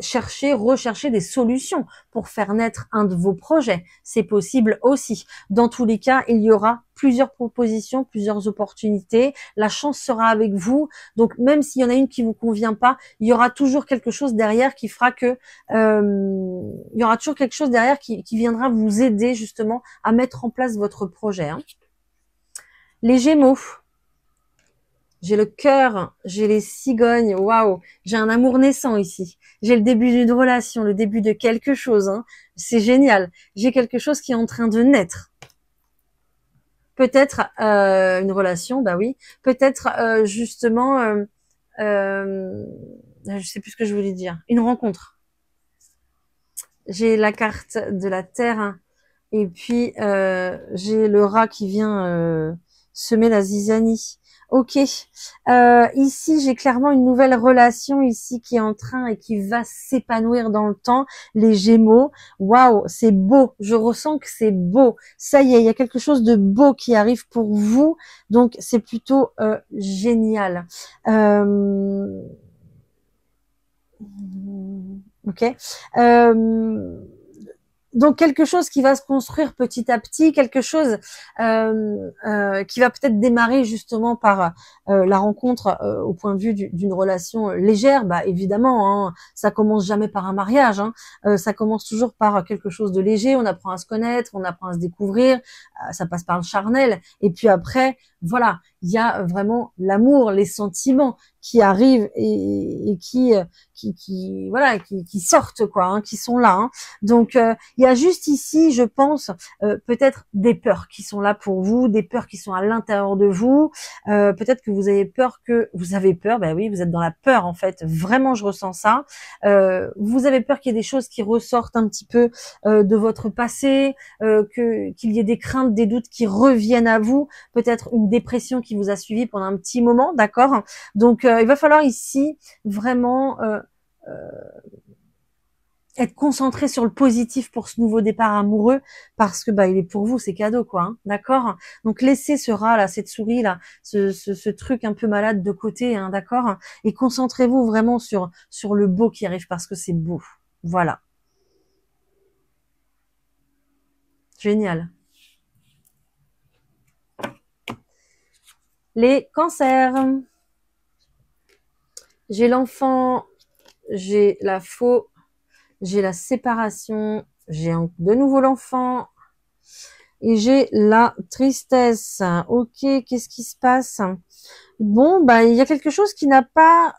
Speaker 1: rechercher des solutions pour faire naître un de vos projets. C'est possible aussi. Dans tous les cas, il y aura plusieurs propositions, plusieurs opportunités. La chance sera avec vous. Donc même s'il y en a une qui vous convient pas, il y aura toujours quelque chose derrière qui fera que il y aura toujours quelque chose derrière qui viendra vous aider justement à mettre en place votre projet. Hein. Les Gémeaux. J'ai le cœur, j'ai les cigognes, waouh, j'ai un amour naissant ici. J'ai le début d'une relation, le début de quelque chose, hein. C'est génial. J'ai quelque chose qui est en train de naître. Peut-être une relation, bah oui. Peut-être justement, je sais plus ce que je voulais dire. Une rencontre. J'ai la carte de la terre et puis j'ai le rat qui vient semer la zizanie. Ok, ici j'ai clairement une nouvelle relation ici qui est en train et qui va s'épanouir dans le temps. Les Gémeaux, waouh, c'est beau. Je ressens que c'est beau. Ça y est, il y a quelque chose de beau qui arrive pour vous. Donc c'est plutôt génial. Ok. Donc quelque chose qui va se construire petit à petit, quelque chose qui va peut-être démarrer justement par la rencontre au point de vue d'une relation légère. Bah évidemment, hein, ça commence jamais par un mariage, hein. Ça commence toujours par quelque chose de léger. On apprend à se connaître, on apprend à se découvrir. Ça passe par le charnel. Et puis après, voilà, il y a vraiment l'amour, les sentiments qui arrivent et voilà, qui sortent quoi, hein, qui sont là. Hein. Donc il y a juste ici, je pense, peut-être des peurs qui sont là pour vous, des peurs qui sont à l'intérieur de vous. Peut-être que vous avez peur ben oui, vous êtes dans la peur en fait. Vraiment, je ressens ça. Vous avez peur qu'il y ait des choses qui ressortent un petit peu de votre passé, qu'il y ait des craintes, des doutes qui reviennent à vous. Peut-être une dépression qui vous a suivi pendant un petit moment, d'accord? Donc, il va falloir ici vraiment être concentré sur le positif pour ce nouveau départ amoureux parce que bah il est pour vous, c'est cadeau quoi, hein, d'accord. Donc laissez ce rat là, cette souris là, ce truc un peu malade de côté, hein, d'accord, et concentrez-vous vraiment sur le beau qui arrive parce que c'est beau. Voilà, génial. Les cancers, j'ai l'enfant, j'ai la faux, j'ai la séparation, j'ai de nouveau l'enfant. Et j'ai la tristesse. Ok, qu'est-ce qui se passe? Bon, bah il y a quelque chose qui n'a pas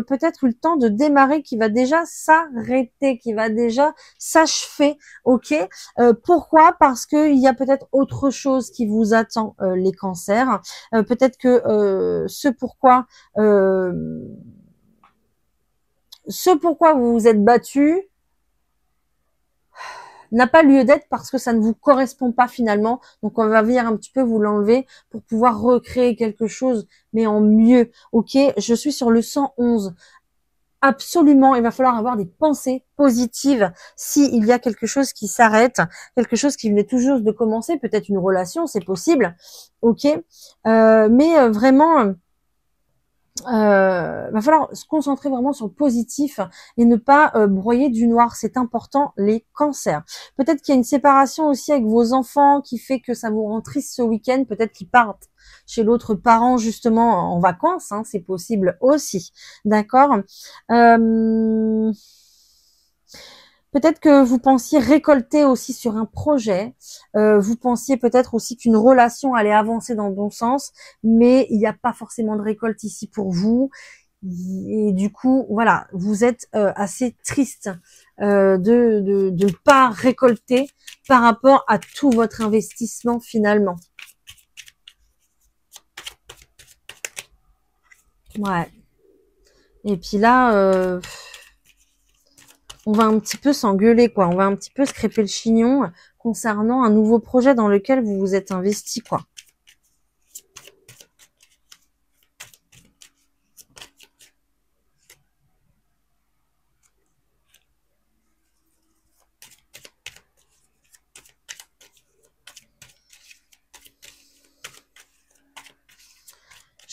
Speaker 1: peut-être eu le temps de démarrer, qui va déjà s'arrêter, qui va déjà s'achever. Ok. Pourquoi? Parce que il y a peut-être autre chose qui vous attend, les cancers. Peut-être que ce pourquoi vous vous êtes battu n'a pas lieu d'être parce que ça ne vous correspond pas finalement. Donc on va venir un petit peu vous l'enlever pour pouvoir recréer quelque chose, mais en mieux. Ok, je suis sur le 111. Absolument, il va falloir avoir des pensées positives s'il y a quelque chose qui s'arrête, quelque chose qui venait tout juste de commencer, peut-être une relation, c'est possible. Ok, mais vraiment va falloir se concentrer vraiment sur le positif et ne pas broyer du noir. C'est important, les cancers. Peut-être qu'il y a une séparation aussi avec vos enfants qui fait que ça vous rend triste ce week-end. Peut-être qu'ils partent chez l'autre parent justement en vacances. Hein, c'est possible aussi. D'accord. Euh, Peut-être que vous pensiez récolter aussi sur un projet. Vous pensiez peut-être aussi qu'une relation allait avancer dans le bon sens, mais il n'y a pas forcément de récolte ici pour vous. Et du coup, voilà, vous êtes assez triste de ne pas récolter par rapport à tout votre investissement finalement. Ouais. Et puis là, on va un petit peu s'engueuler, quoi. On va un petit peu se crêper le chignon concernant un nouveau projet dans lequel vous vous êtes investi, quoi.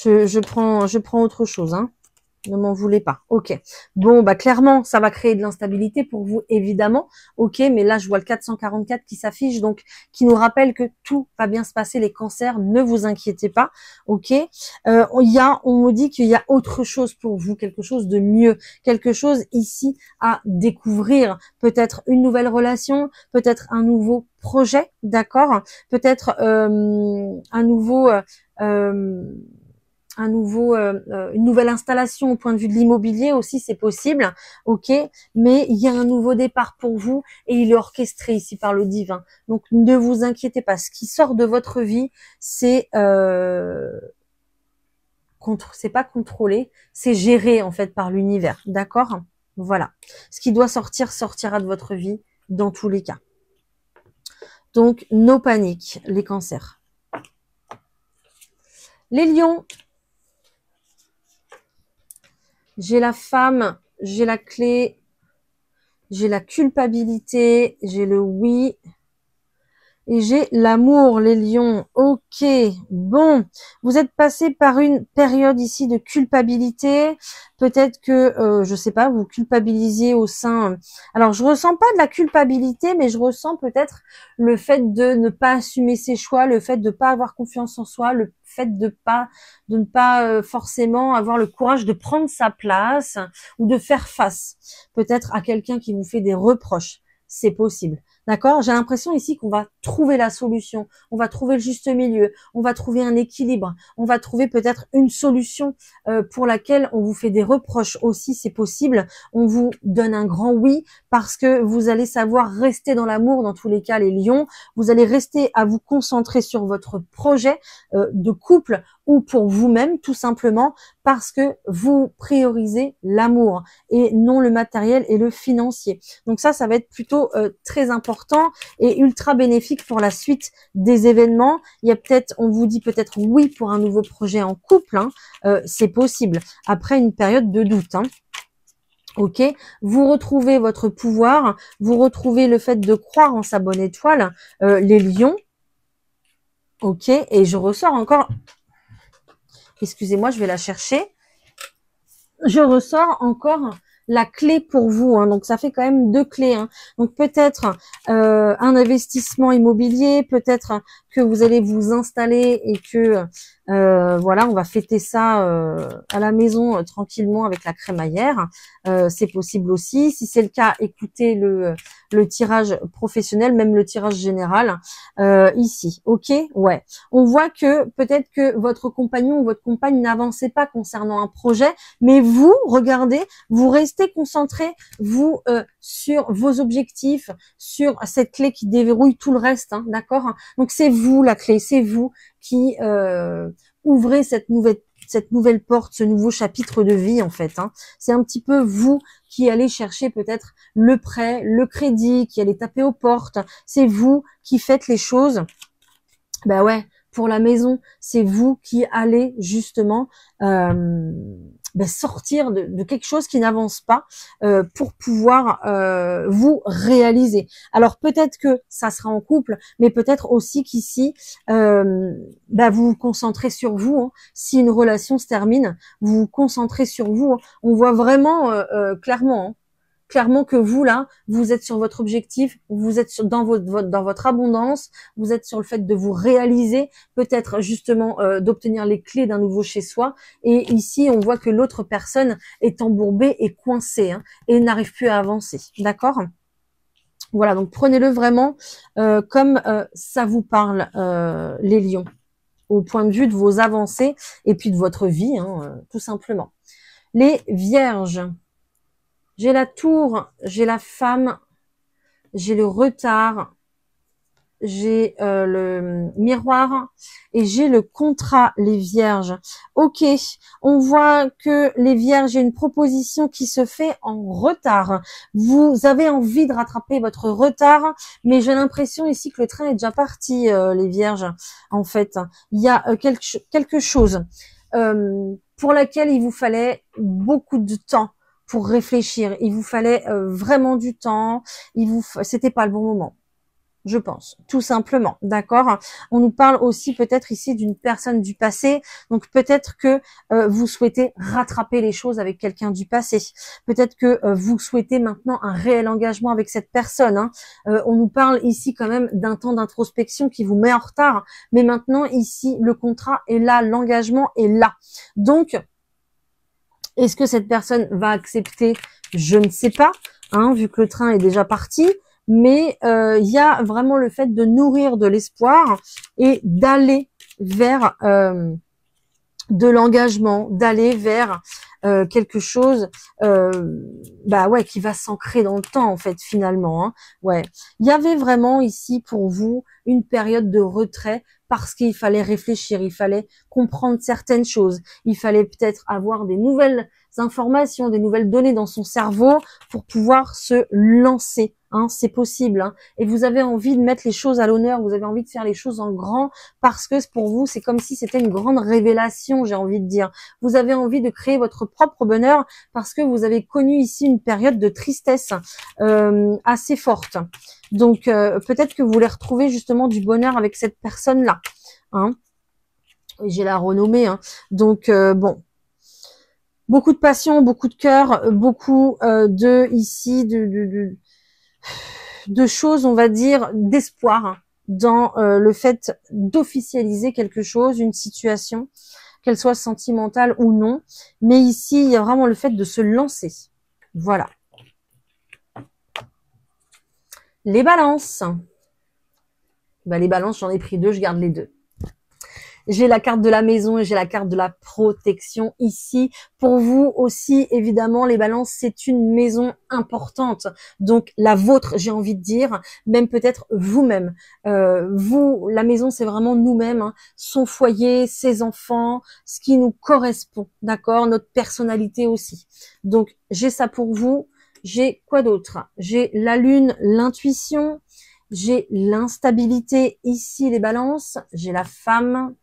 Speaker 1: Je prends autre chose, hein. Ne m'en voulez pas. Ok. Bon, bah clairement, ça va créer de l'instabilité pour vous, évidemment. Ok, mais là, je vois le 444 qui s'affiche, donc qui nous rappelle que tout va bien se passer. Les cancers, ne vous inquiétez pas. Ok. On me dit qu'il y a autre chose pour vous, quelque chose de mieux, quelque chose ici à découvrir. Peut-être une nouvelle relation, peut-être un nouveau projet, d'accord. Peut-être une nouvelle installation au point de vue de l'immobilier aussi, c'est possible, ok, mais il y a un nouveau départ pour vous et il est orchestré ici par le divin. Donc ne vous inquiétez pas, ce qui sort de votre vie, c'est c'est pas contrôlé, c'est géré en fait par l'univers, d'accord? Voilà, ce qui doit sortir sortira de votre vie dans tous les cas. Donc no panique, les cancers. Les lions. J'ai la femme, j'ai la clé, j'ai la culpabilité, j'ai le oui Et j'ai l'amour, les lions. Ok, bon. Vous êtes passé par une période ici de culpabilité. Peut-être que, je sais pas, vous culpabilisiez au sein... Alors, je ressens pas de la culpabilité, mais je ressens peut-être le fait de ne pas assumer ses choix, le fait de ne pas avoir confiance en soi, le fait de ne pas forcément avoir le courage de prendre sa place ou de faire face peut-être à quelqu'un qui vous fait des reproches. C'est possible. D'accord? J'ai l'impression ici qu'on va trouver la solution, on va trouver le juste milieu, on va trouver un équilibre, on va trouver peut-être une solution pour laquelle on vous fait des reproches aussi, c'est possible. On vous donne un grand oui parce que vous allez savoir rester dans l'amour dans tous les cas, les lions. Vous allez rester à vous concentrer sur votre projet de couple ou pour vous-même, tout simplement parce que vous priorisez l'amour et non le matériel et le financier. Donc ça va être plutôt très important et ultra bénéfique pour la suite des événements. Il y a peut-être, on vous dit peut-être oui pour un nouveau projet en couple, hein, c'est possible, après une période de doute. Hein. Ok, vous retrouvez votre pouvoir, vous retrouvez le fait de croire en sa bonne étoile, les lions. Ok, et je ressors encore... Excusez-moi, je vais la chercher. Je ressors encore la clé pour vous, hein. Donc ça fait quand même 2 clés. Hein. Donc peut-être un investissement immobilier, peut-être que vous allez vous installer et que voilà, on va fêter ça à la maison tranquillement avec la crémaillère. C'est possible aussi. Si c'est le cas, écoutez le tirage professionnel, même le tirage général ici. Ok, ouais. On voit que peut-être que votre compagnon ou votre compagne n'avançait pas concernant un projet, mais vous, regardez, vous restez concentré, vous, sur vos objectifs, sur cette clé qui déverrouille tout le reste, hein, d'accord? Donc c'est vous la clé, c'est vous qui ouvrez cette nouvelle porte, ce nouveau chapitre de vie en fait. Hein. C'est un petit peu vous qui allez chercher peut-être le prêt, le crédit, qui allez taper aux portes. C'est vous qui faites les choses. Ben ouais, pour la maison, c'est vous qui allez justement sortir de quelque chose qui n'avance pas pour pouvoir vous réaliser. Alors peut-être que ça sera en couple, mais peut-être aussi qu'ici, vous vous concentrez sur vous. Hein. Si une relation se termine, vous vous concentrez sur vous. Hein. On voit vraiment clairement. Hein. Clairement que vous là, vous êtes sur votre objectif, vous êtes dans votre abondance, vous êtes sur le fait de vous réaliser, peut-être justement d'obtenir les clés d'un nouveau chez soi. Et ici, on voit que l'autre personne est embourbée et coincée hein, et n'arrive plus à avancer. D'accord ? Voilà, donc prenez-le vraiment comme ça vous parle, les lions, au point de vue de vos avancées et puis de votre vie, hein, tout simplement. Les vierges. J'ai la tour, j'ai la femme, j'ai le retard, j'ai le miroir et j'ai le contrat, les vierges. Ok, on voit que les vierges, il y a une proposition qui se fait en retard. Vous avez envie de rattraper votre retard, mais j'ai l'impression ici que le train est déjà parti, les vierges. En fait, il y a quelque chose pour laquelle il vous fallait beaucoup de temps. Pour réfléchir, il vous fallait vraiment du temps. C'était pas le bon moment, je pense, tout simplement. D'accord. On nous parle aussi peut-être ici d'une personne du passé. Donc peut-être que vous souhaitez rattraper les choses avec quelqu'un du passé. Peut-être que vous souhaitez maintenant un réel engagement avec cette personne. Hein. On nous parle ici quand même d'un temps d'introspection qui vous met en retard. Mais maintenant ici, le contrat est là, l'engagement est là. Donc est-ce que cette personne va accepter? Je ne sais pas, hein, vu que le train est déjà parti. Mais il y a vraiment le fait de nourrir de l'espoir et d'aller vers de l'engagement, d'aller vers quelque chose qui va s'ancrer dans le temps en fait finalement. Hein. Ouais, il y avait vraiment ici pour vous une période de retrait parce qu'il fallait réfléchir, il fallait comprendre certaines choses, il fallait peut-être avoir des nouvelles informations, des nouvelles données dans son cerveau pour pouvoir se lancer. Hein, c'est possible. Hein. Et vous avez envie de mettre les choses à l'honneur, vous avez envie de faire les choses en grand parce que pour vous, c'est comme si c'était une grande révélation, j'ai envie de dire. Vous avez envie de créer votre propre bonheur parce que vous avez connu ici une période de tristesse assez forte. Donc, peut-être que vous voulez retrouver justement du bonheur avec cette personne-là. Hein. J'ai la renommée. Hein. Donc, bon. Beaucoup de passion, beaucoup de cœur, beaucoup de choses, on va dire, d'espoir dans le fait d'officialiser quelque chose, une situation, qu'elle soit sentimentale ou non. Mais ici, il y a vraiment le fait de se lancer. Voilà. Les balances. Bah, les balances, j'en ai pris 2, je garde les 2. J'ai la carte de la maison et j'ai la carte de la protection ici. Pour vous aussi, évidemment, les balances, c'est une maison importante. Donc, la vôtre, j'ai envie de dire, même peut-être vous-même. Vous, la maison, c'est vraiment nous-mêmes, hein, son foyer, ses enfants, ce qui nous correspond, d'accord? Notre personnalité aussi. Donc, j'ai ça pour vous. J'ai quoi d'autre? J'ai la lune, l'intuition. J'ai l'instabilité ici, les balances. J'ai la femme.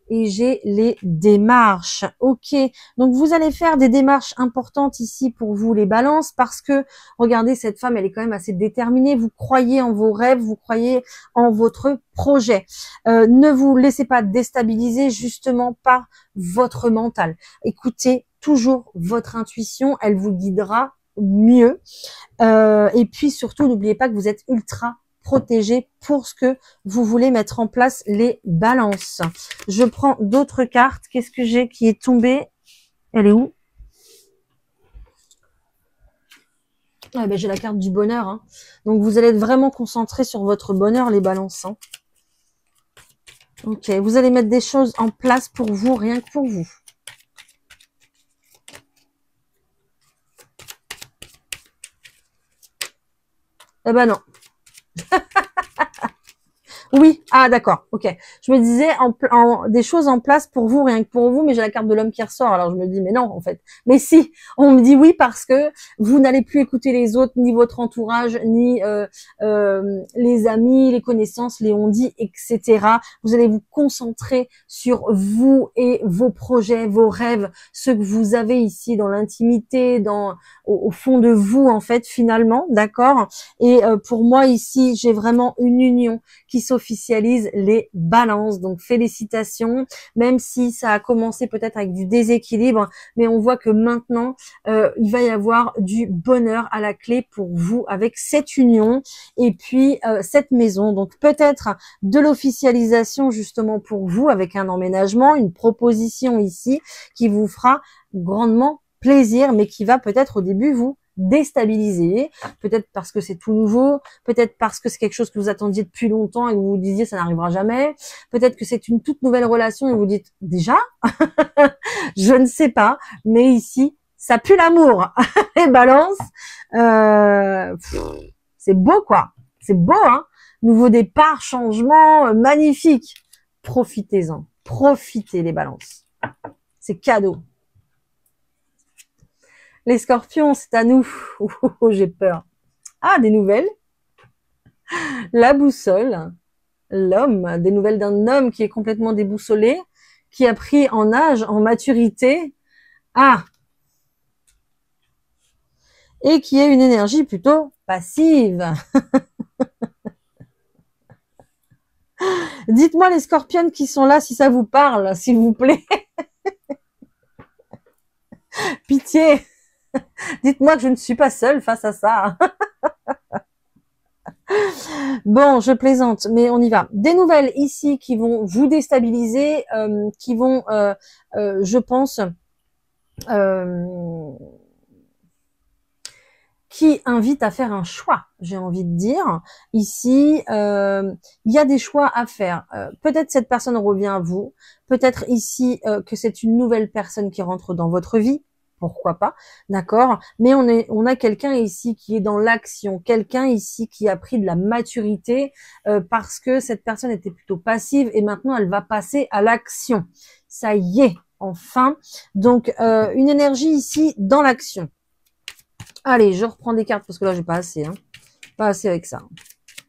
Speaker 1: Et j'ai les démarches. Ok, donc vous allez faire des démarches importantes ici pour vous les balances parce que, regardez, cette femme, elle est quand même assez déterminée. Vous croyez en vos rêves, vous croyez en votre projet. Ne vous laissez pas déstabiliser justement par votre mental. Écoutez toujours votre intuition, elle vous guidera mieux. Et puis surtout, n'oubliez pas que vous êtes ultra protégé pour ce que vous voulez mettre en place, les balances. Je prends d'autres cartes. Qu'est-ce que j'ai qui est tombée? Elle est où? Ah ben, j'ai la carte du bonheur. Hein. Donc, vous allez être vraiment concentré sur votre bonheur, les balances. Hein. Ok, vous allez mettre des choses en place pour vous, rien que pour vous. Eh ben non. Oui, ah d'accord, ok. Je me disais des choses en place pour vous, rien que pour vous, mais j'ai la carte de l'homme qui ressort, alors je me dis mais non en fait. Mais si, on me dit oui parce que vous n'allez plus écouter les autres, ni votre entourage, ni les amis, les connaissances, les on-dit, etc. Vous allez vous concentrer sur vous et vos projets, vos rêves, ce que vous avez ici dans l'intimité, au fond de vous en fait finalement, d'accord. Et pour moi ici, j'ai vraiment une union qui s'officialise, les balances. Donc félicitations, même si ça a commencé peut-être avec du déséquilibre, mais on voit que maintenant il va y avoir du bonheur à la clé pour vous avec cette union et puis cette maison. Donc peut-être de l'officialisation justement pour vous avec un emménagement, une proposition ici qui vous fera grandement plaisir, mais qui va peut-être au début vous déstabiliser, peut-être parce que c'est tout nouveau, peut-être parce que c'est quelque chose que vous attendiez depuis longtemps et vous vous disiez ça n'arrivera jamais, peut-être que c'est une toute nouvelle relation et vous dites déjà, je ne sais pas, mais ici ça pue l'amour. Les balances, c'est beau quoi, c'est beau hein, nouveau départ, changement, magnifique, profitez-en, profitez les balances, c'est cadeau. Les scorpions, c'est à nous. Oh, j'ai peur. Ah, des nouvelles. La boussole. L'homme. Des nouvelles d'un homme qui est complètement déboussolé, qui a pris en âge, en maturité. Ah. Et qui a une énergie plutôt passive. Dites-moi les scorpions qui sont là si ça vous parle, s'il vous plaît. Pitié. Dites-moi que je ne suis pas seule face à ça. Bon, je plaisante, mais on y va. Des nouvelles ici qui vont vous déstabiliser, qui vont, je pense, qui invitent à faire un choix, j'ai envie de dire. Ici, il y a des choix à faire. Peut-être cette personne revient à vous, peut-être ici que c'est une nouvelle personne qui rentre dans votre vie. Pourquoi pas, d'accord. Mais on a quelqu'un ici qui est dans l'action, quelqu'un ici qui a pris de la maturité parce que cette personne était plutôt passive et maintenant elle va passer à l'action. Ça y est, enfin. Donc, une énergie ici dans l'action. Allez, je reprends des cartes parce que là, j'ai pas assez, hein. Pas assez avec ça.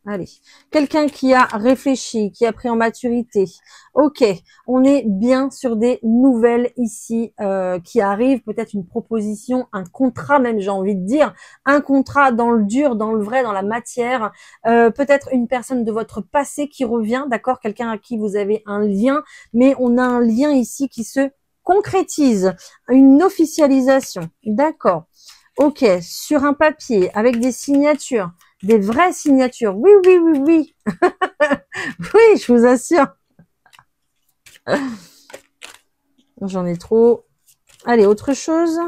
Speaker 1: Allez, quelqu'un qui a réfléchi, qui a pris en maturité. Ok, on est bien sur des nouvelles ici qui arrivent, peut-être une proposition, un contrat même, j'ai envie de dire, un contrat dans le dur, dans le vrai, dans la matière. Peut-être une personne de votre passé qui revient, d'accord, quelqu'un à qui vous avez un lien, mais on a un lien ici qui se concrétise, une officialisation, d'accord. Ok, sur un papier, avec des signatures. Des vraies signatures. Oui, oui, oui, oui. Oui, je vous assure. J'en ai trop. Allez, autre chose.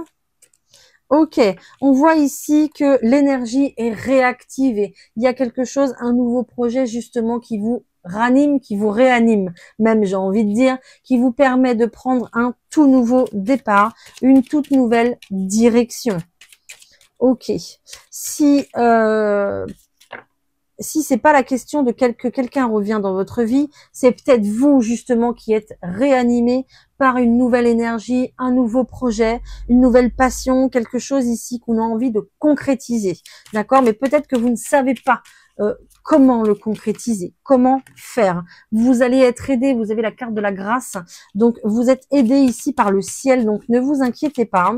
Speaker 1: Ok, on voit ici que l'énergie est réactivée. Il y a quelque chose, un nouveau projet justement qui vous ranime, qui vous réanime, même j'ai envie de dire, qui vous permet de prendre un tout nouveau départ, une toute nouvelle direction. Ok, si c'est pas la question de que quelqu'un revient dans votre vie, c'est peut-être vous justement qui êtes réanimé par une nouvelle énergie, un nouveau projet, une nouvelle passion, quelque chose ici qu'on a envie de concrétiser. D'accord? Mais peut-être que vous ne savez pas comment le concrétiser, comment faire. Vous allez être aidé, vous avez la carte de la grâce, donc vous êtes aidé ici par le ciel, donc ne vous inquiétez pas.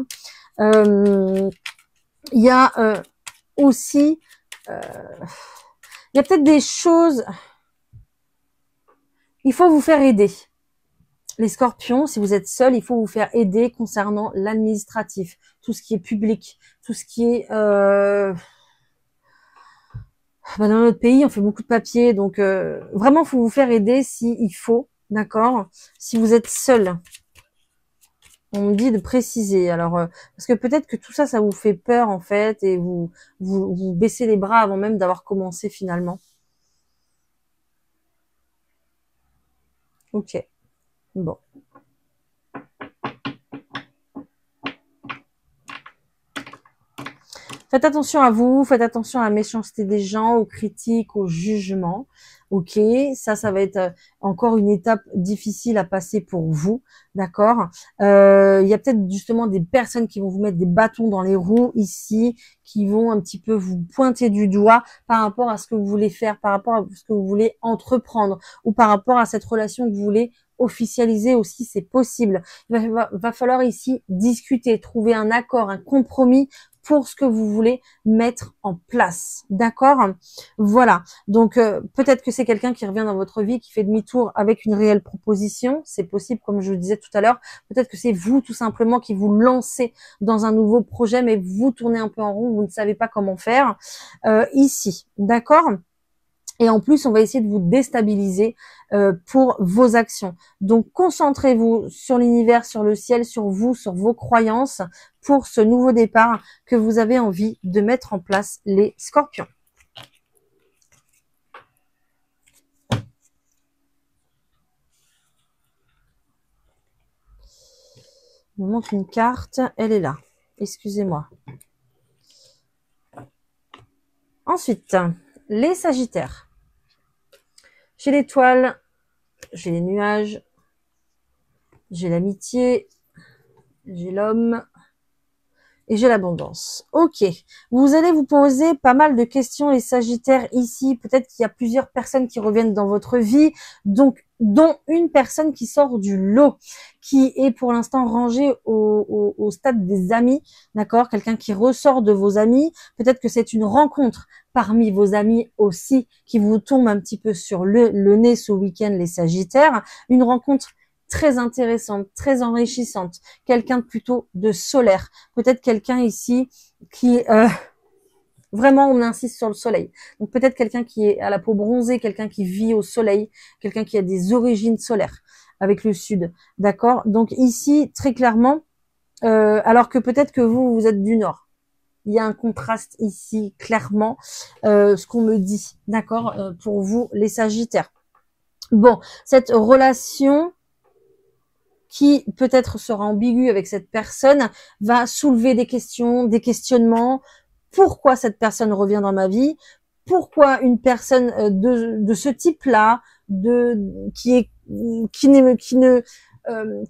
Speaker 1: Il y a aussi... il y a peut-être des choses, il faut vous faire aider. Les scorpions, si vous êtes seul, il faut vous faire aider concernant l'administratif, tout ce qui est public, tout ce qui est... dans notre pays, on fait beaucoup de papiers, donc vraiment, il faut vous faire aider s'il faut, d'accord. Si vous êtes seul, on me dit de préciser. Alors, parce que peut-être que tout ça, ça vous fait peur, en fait, et vous baissez les bras avant même d'avoir commencé finalement. Ok, bon. Faites attention à vous, faites attention à la méchanceté des gens, aux critiques, aux jugements. Ok, ça va être encore une étape difficile à passer pour vous, d'accord. Il y a peut-être justement des personnes qui vont vous mettre des bâtons dans les roues ici, qui vont un petit peu vous pointer du doigt par rapport à ce que vous voulez faire, par rapport à ce que vous voulez entreprendre, ou par rapport à cette relation que vous voulez officialiser aussi, c'est possible. Il va falloir ici discuter, trouver un accord, un compromis pour ce que vous voulez mettre en place, d'accord? Voilà, donc peut-être que c'est quelqu'un qui revient dans votre vie, qui fait demi-tour avec une réelle proposition, c'est possible, comme je le disais tout à l'heure, peut-être que c'est vous tout simplement qui vous lancez dans un nouveau projet, mais vous tournez un peu en rond, vous ne savez pas comment faire ici, d'accord? Et en plus, on va essayer de vous déstabiliser pour vos actions. Donc, concentrez-vous sur l'univers, sur le ciel, sur vous, sur vos croyances pour ce nouveau départ que vous avez envie de mettre en place, les scorpions. Il me manque une carte, elle est là. Excusez-moi. Ensuite, les sagittaires. J'ai l'étoile, j'ai les nuages, j'ai l'amitié, j'ai l'homme et j'ai l'abondance. Ok, vous allez vous poser pas mal de questions les sagittaires ici. Peut-être qu'il y a plusieurs personnes qui reviennent dans votre vie, donc dont une personne qui sort du lot, qui est pour l'instant rangée au stade des amis, d'accord? Quelqu'un qui ressort de vos amis. Peut-être que c'est une rencontre parmi vos amis aussi qui vous tombe un petit peu sur le nez ce week-end, les sagittaires. Une rencontre très intéressante, très enrichissante, quelqu'un plutôt de solaire, peut-être quelqu'un ici qui vraiment on insiste sur le soleil, donc peut-être quelqu'un qui est à la peau bronzée, quelqu'un qui vit au soleil, quelqu'un qui a des origines solaires avec le sud, d'accord. Donc ici très clairement, alors que peut-être que vous êtes du nord, il y a un contraste ici clairement, ce qu'on me dit, d'accord, pour vous les sagittaires. Bon, cette relation qui peut-être sera ambigu avec cette personne, va soulever des questions, des questionnements. Pourquoi cette personne revient dans ma vie? Pourquoi une personne de ce type-là, qui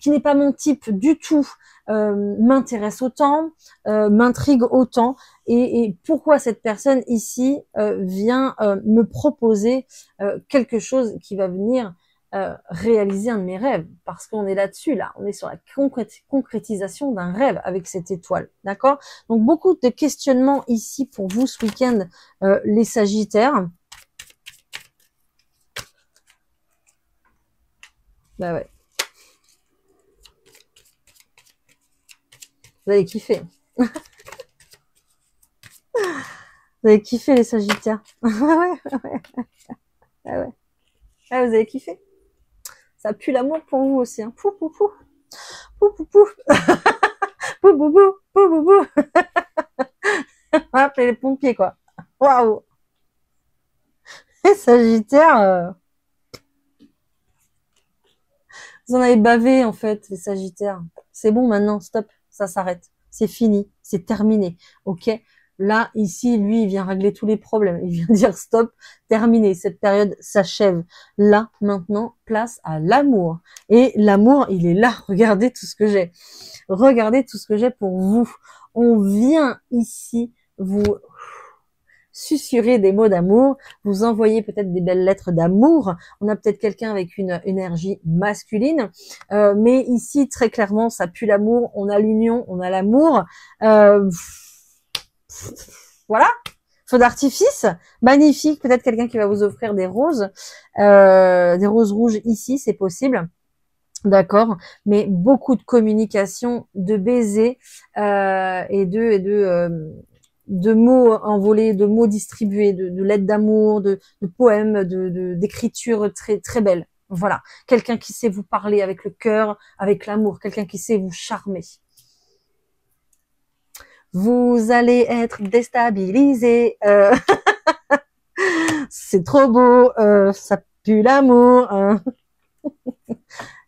Speaker 1: qui n'est pas mon type du tout, m'intéresse autant, m'intrigue autant, et pourquoi cette personne ici vient me proposer quelque chose qui va venir réaliser un de mes rêves, parce qu'on est là-dessus, là, on est sur la concrétisation d'un rêve avec cette étoile, d'accord? Donc beaucoup de questionnements ici pour vous ce week-end, les Sagittaires. Bah ouais. Vous allez kiffer. Vous allez kiffer les Sagittaires. Ouais, ouais. Ah ouais. Ah, vous avez kiffé. Ça pue l'amour pour vous aussi. Hein. Pou, pou, pou. Pou, pou, pou. Pou, pou, pou. Pou, pou, pou. On va appeler les pompiers, quoi. Waouh. Les Sagittaires... Vous en avez bavé, en fait, les Sagittaires. C'est bon, maintenant, stop. Ça s'arrête. C'est fini. C'est terminé. Ok? Là, ici, lui, il vient régler tous les problèmes. Il vient dire stop, terminé. Cette période s'achève. Là, maintenant, place à l'amour. Et l'amour, il est là. Regardez tout ce que j'ai. Regardez tout ce que j'ai pour vous. On vient ici vous susurrer des mots d'amour, vous envoyer peut-être des belles lettres d'amour. On a peut-être quelqu'un avec une énergie masculine, mais ici, très clairement, ça pue l'amour. On a l'union, on a l'amour. Voilà, feu d'artifice, magnifique. Peut-être quelqu'un qui va vous offrir des roses rouges ici, c'est possible. D'accord, mais beaucoup de communication, de baisers et de mots envolés, de mots distribués, de lettres d'amour, de poèmes, d'écritures très très belles. Voilà, quelqu'un qui sait vous parler avec le cœur, avec l'amour, quelqu'un qui sait vous charmer. Vous allez être déstabilisé. C'est trop beau, ça pue l'amour. Hein.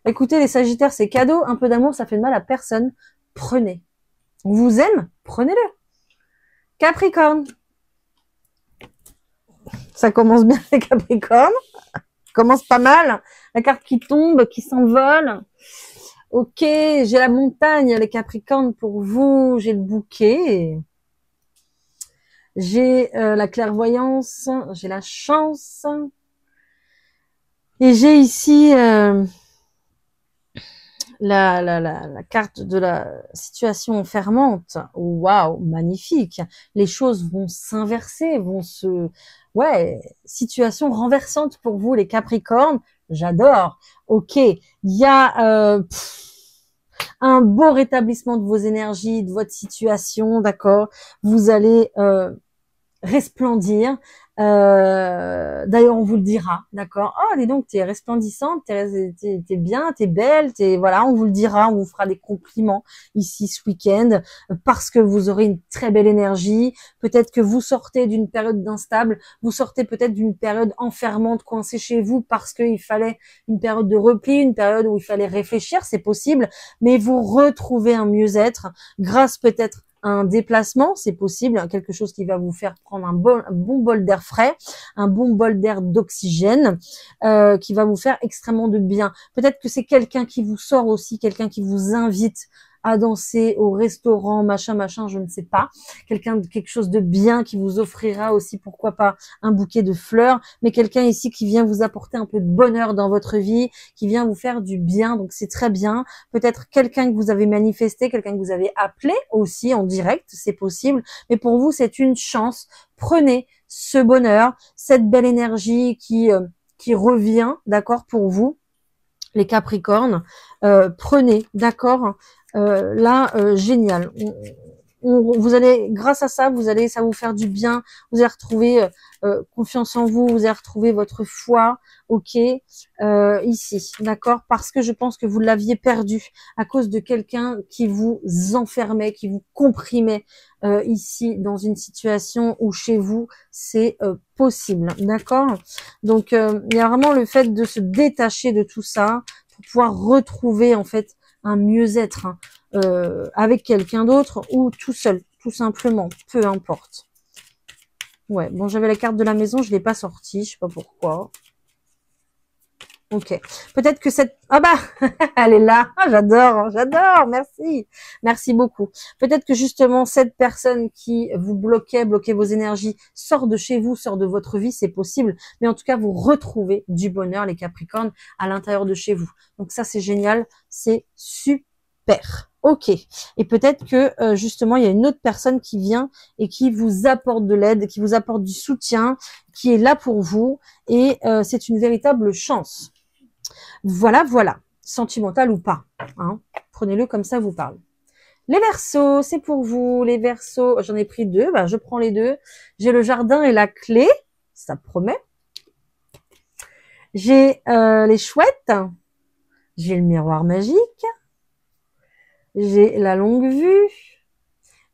Speaker 1: Écoutez, les Sagittaires, c'est cadeau. Un peu d'amour, ça fait de mal à personne. Prenez. On vous aime, prenez-le. Capricorne. Ça commence bien, les Capricornes. Ça commence pas mal. La carte qui tombe, qui s'envole. Ok, j'ai la montagne, les Capricornes pour vous. J'ai le bouquet. J'ai la clairvoyance. J'ai la chance. Et j'ai ici la carte de la situation fermante. Waouh, magnifique. Les choses vont s'inverser, vont se... Ouais, situation renversante pour vous, les Capricornes. J'adore. Ok, il y a un beau rétablissement de vos énergies, de votre situation, d'accord. Vous allez resplendir. D'ailleurs, on vous le dira, d'accord. Oh, dis donc, t'es resplendissante, t'es bien, t'es belle, voilà, on vous le dira, on vous fera des compliments ici ce week-end parce que vous aurez une très belle énergie. Peut-être que vous sortez d'une période d'instable, vous sortez peut-être d'une période enfermante, coincée chez vous parce qu'il fallait une période de repli, une période où il fallait réfléchir, c'est possible, mais vous retrouvez un mieux-être grâce peut-être un déplacement, c'est possible, quelque chose qui va vous faire prendre un bon bol d'air frais, un bon bol d'air d'oxygène, qui va vous faire extrêmement de bien. Peut-être que c'est quelqu'un qui vous sort aussi, quelqu'un qui vous invite à danser au restaurant, machin, je ne sais pas. Quelque chose de bien qui vous offrira aussi, pourquoi pas, un bouquet de fleurs, mais quelqu'un ici qui vient vous apporter un peu de bonheur dans votre vie, qui vient vous faire du bien, donc c'est très bien. Peut-être quelqu'un que vous avez manifesté, quelqu'un que vous avez appelé aussi en direct, c'est possible, mais pour vous, c'est une chance. Prenez ce bonheur, cette belle énergie qui revient, d'accord, pour vous, les Capricornes. Prenez, d'accord. Génial. Vous allez, grâce à ça, ça va vous faire du bien. Vous allez retrouver confiance en vous. Vous allez retrouver votre foi. Ok, ici, d'accord. Parce que je pense que vous l'aviez perdu à cause de quelqu'un qui vous enfermait, qui vous comprimait ici dans une situation où chez vous c'est possible, d'accord. Donc il y a vraiment le fait de se détacher de tout ça pour pouvoir retrouver en fait un mieux-être hein, avec quelqu'un d'autre ou tout seul, tout simplement, peu importe. Ouais, bon, j'avais la carte de la maison, je l'ai pas sortie, je sais pas pourquoi. Ok. Peut-être que cette... Ah bah, elle est là. Ah, j'adore, j'adore. Merci. Merci beaucoup. Peut-être que justement, cette personne qui vous bloquait vos énergies, sort de chez vous, sort de votre vie, c'est possible. Mais en tout cas, vous retrouvez du bonheur, les Capricornes, à l'intérieur de chez vous. Donc ça, c'est génial. C'est super. Ok. Et peut-être que justement, il y a une autre personne qui vient et qui vous apporte de l'aide, qui vous apporte du soutien, qui est là pour vous. Et c'est une véritable chance. Voilà, voilà, sentimental ou pas, hein. Prenez-le comme ça vous parle. Les Verseaux, c'est pour vous. Les Verseaux, j'en ai pris deux, bah, je prends les deux. J'ai le jardin et la clé, ça promet. J'ai les chouettes, j'ai le miroir magique, j'ai la longue vue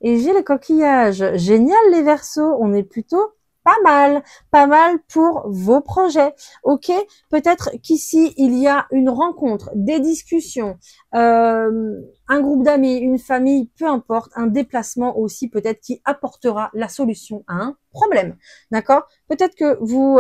Speaker 1: et j'ai le coquillage. Génial les Verseaux, on est plutôt pas mal pour vos projets. Ok, peut-être qu'ici il y a une rencontre, des discussions, un groupe d'amis, une famille, peu importe, un déplacement aussi peut-être qui apportera la solution à un problème. D'accord? Peut-être que vous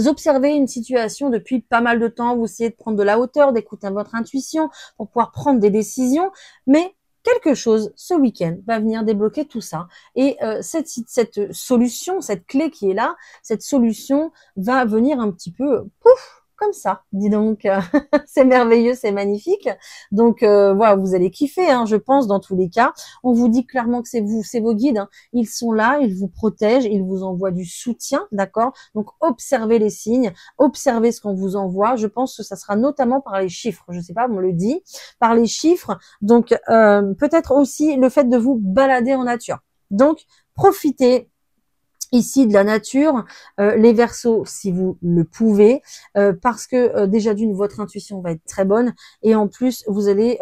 Speaker 1: observez une situation depuis pas mal de temps, vous essayez de prendre de la hauteur, d'écouter votre intuition pour pouvoir prendre des décisions, mais quelque chose ce week-end va venir débloquer tout ça. Et cette solution, cette clé qui est là, cette solution va venir un petit peu, pouf, comme ça. Dis donc, c'est merveilleux, c'est magnifique. Donc voilà, vous allez kiffer, hein, je pense, dans tous les cas. On vous dit clairement que c'est vous, c'est vos guides. Hein. Ils sont là, ils vous protègent, ils vous envoient du soutien, d'accord? Donc observez les signes, observez ce qu'on vous envoie. Je pense que ça sera notamment par les chiffres. Je sais pas, on me le dit, par les chiffres. Donc peut-être aussi le fait de vous balader en nature. Donc profitez ici de la nature, les Verseaux si vous le pouvez, parce que déjà d'une votre intuition va être très bonne et en plus vous allez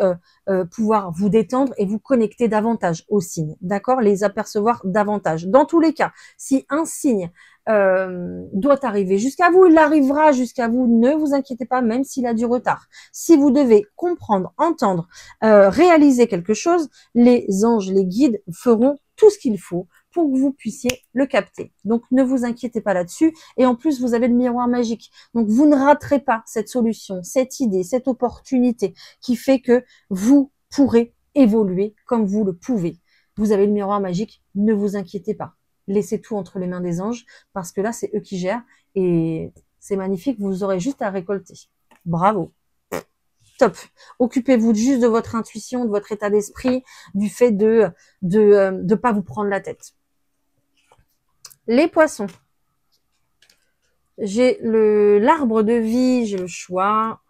Speaker 1: pouvoir vous détendre et vous connecter davantage aux signes, d'accord, les apercevoir davantage. Dans tous les cas, si un signe doit arriver jusqu'à vous, il arrivera jusqu'à vous, ne vous inquiétez pas, même s'il a du retard. Si vous devez comprendre, entendre, réaliser quelque chose, les anges, les guides feront tout ce qu'il faut pour que vous puissiez le capter. Donc ne vous inquiétez pas là-dessus. Et en plus, vous avez le miroir magique. Donc vous ne raterez pas cette solution, cette idée, cette opportunité qui fait que vous pourrez évoluer comme vous le pouvez. Vous avez le miroir magique, ne vous inquiétez pas. Laissez tout entre les mains des anges parce que là, c'est eux qui gèrent et c'est magnifique. Vous aurez juste à récolter. Bravo. Top. Occupez-vous juste de votre intuition, de votre état d'esprit, du fait de pas vous prendre la tête. Les poissons. J'ai l'arbre de vie, j'ai le choix,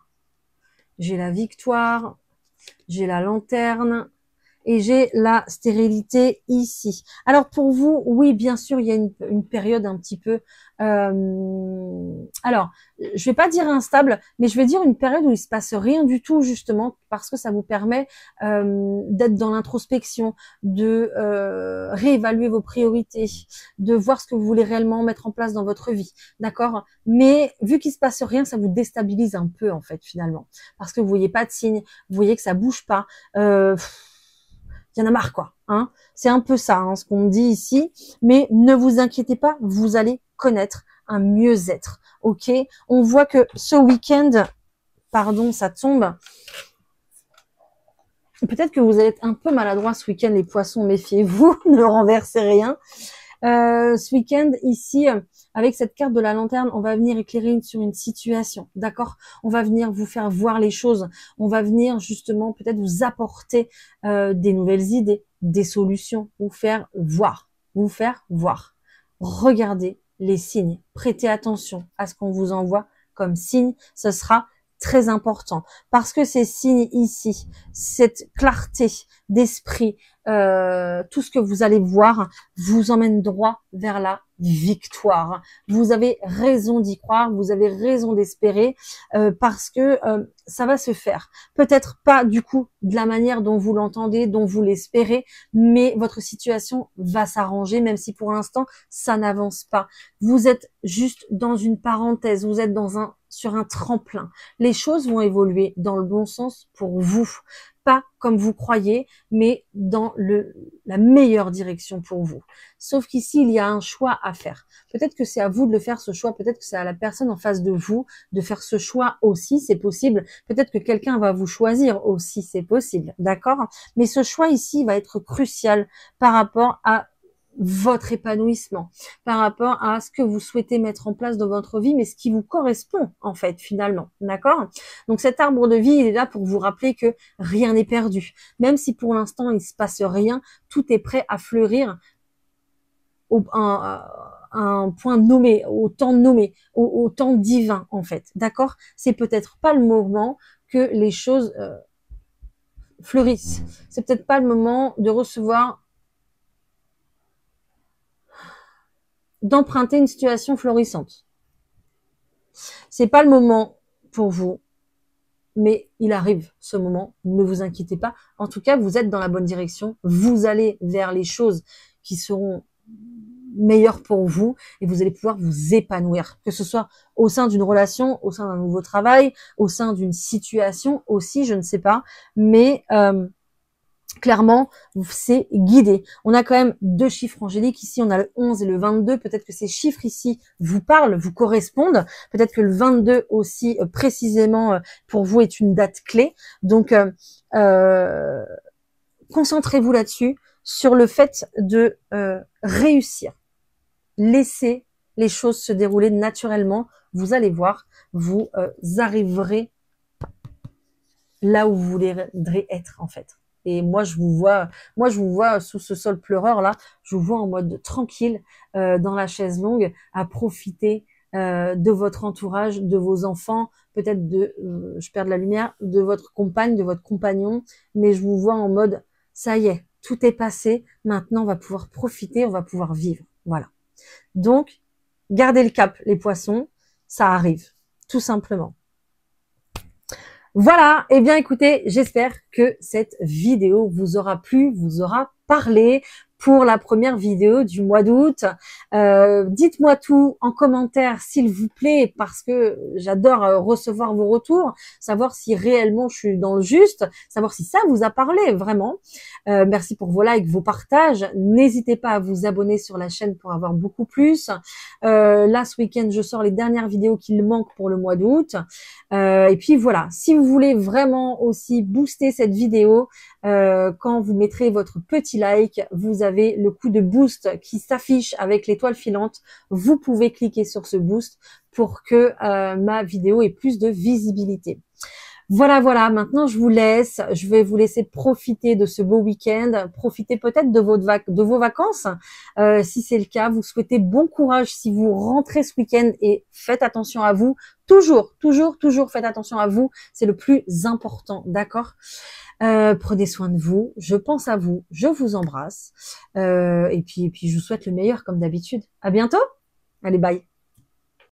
Speaker 1: j'ai la victoire, j'ai la lanterne et j'ai la stérilité ici. Alors pour vous, oui, bien sûr, il y a une période un petit peu... alors, je vais pas dire instable, mais je vais dire une période où il se passe rien du tout, justement, parce que ça vous permet d'être dans l'introspection, de réévaluer vos priorités, de voir ce que vous voulez réellement mettre en place dans votre vie, d'accord? Mais vu qu'il se passe rien, ça vous déstabilise un peu, en fait, finalement, parce que vous voyez pas de signes, vous voyez que ça bouge pas, il y en a marre, quoi. Hein, c'est un peu ça, hein, ce qu'on me dit ici. Mais ne vous inquiétez pas, vous allez connaître un mieux-être. Ok. On voit que ce week-end, pardon, ça tombe. Peut-être que vous allez être un peu maladroit ce week-end, les poissons. Méfiez-vous, ne renversez rien. Ce week-end ici, avec cette carte de la lanterne, on va venir éclairer sur une situation, d'accord? On va venir vous faire voir les choses, on va venir justement peut-être vous apporter des nouvelles idées, des solutions, vous faire voir. Regardez les signes, prêtez attention à ce qu'on vous envoie comme signe, ce sera très important parce que ces signes ici, cette clarté d'esprit, tout ce que vous allez voir vous emmène droit vers la victoire. Vous avez raison d'y croire, vous avez raison d'espérer parce que ça va se faire. Peut-être pas du coup de la manière dont vous l'entendez, dont vous l'espérez, mais votre situation va s'arranger même si pour l'instant ça n'avance pas. Vous êtes juste dans une parenthèse, vous êtes sur un tremplin. Les choses vont évoluer dans le bon sens pour vous. pas comme vous croyez, mais dans la meilleure direction pour vous. Sauf qu'ici, il y a un choix à faire. Peut-être que c'est à vous de le faire, ce choix. Peut-être que c'est à la personne en face de vous de faire ce choix aussi, c'est possible. Peut-être que quelqu'un va vous choisir aussi, c'est possible. D'accord? Mais ce choix ici va être crucial par rapport à votre épanouissement, par rapport à ce que vous souhaitez mettre en place dans votre vie, mais ce qui vous correspond en fait finalement, d'accord? Donc cet arbre de vie, il est là pour vous rappeler que rien n'est perdu, même si pour l'instant il se passe rien, tout est prêt à fleurir à un point nommé, au temps nommé, au temps divin en fait, d'accord? C'est peut-être pas le moment que les choses fleurissent, c'est peut-être pas le moment de recevoir, d'emprunter une situation florissante. C'est pas le moment pour vous, mais il arrive ce moment, ne vous inquiétez pas. En tout cas, vous êtes dans la bonne direction, vous allez vers les choses qui seront meilleures pour vous et vous allez pouvoir vous épanouir, que ce soit au sein d'une relation, au sein d'un nouveau travail, au sein d'une situation aussi, je ne sais pas, mais clairement, c'est guidé. On a quand même 2 chiffres angéliques. Ici, on a le 11 et le 22. Peut-être que ces chiffres ici vous parlent, vous correspondent. Peut-être que le 22 aussi, précisément, pour vous, est une date clé. Donc, concentrez-vous là-dessus, sur le fait de réussir. Laissez les choses se dérouler naturellement. Vous allez voir, vous arriverez là où vous voudrez être, en fait. Et moi je vous vois sous ce sol pleureur là, je vous vois en mode tranquille dans la chaise longue, à profiter de votre entourage, de vos enfants, peut-être de, je perds de la lumière, de votre compagne, de votre compagnon, mais je vous vois en mode ça y est, tout est passé, maintenant on va pouvoir profiter, on va pouvoir vivre, voilà. Donc gardez le cap les poissons, ça arrive, tout simplement. Voilà, eh bien écoutez, j'espère que cette vidéo vous aura plu, vous aura parlé pour la première vidéo du mois d'août. Dites-moi tout en commentaire s'il vous plaît, parce que j'adore recevoir vos retours, savoir si réellement je suis dans le juste, savoir si ça vous a parlé vraiment. Merci pour vos likes, vos partages. N'hésitez pas à vous abonner sur la chaîne pour avoir beaucoup plus. Là, ce week-end, je sors les dernières vidéos qu'il manque pour le mois d'août. Et puis voilà, si vous voulez vraiment aussi booster cette vidéo, quand vous mettrez votre petit like, vous avez le coup de boost qui s'affiche avec l'étoile filante. Vous pouvez cliquer sur ce boost pour que ma vidéo ait plus de visibilité. Voilà, maintenant je vous laisse. Je vais vous laisser profiter de ce beau week-end, profiter peut-être de vos vacances. Si c'est le cas, vous souhaitez bon courage si vous rentrez ce week-end et faites attention à vous. Toujours faites attention à vous. C'est le plus important, d'accord ? Prenez soin de vous. Je pense à vous. Je vous embrasse. Et puis je vous souhaite le meilleur comme d'habitude. À bientôt. Allez, bye.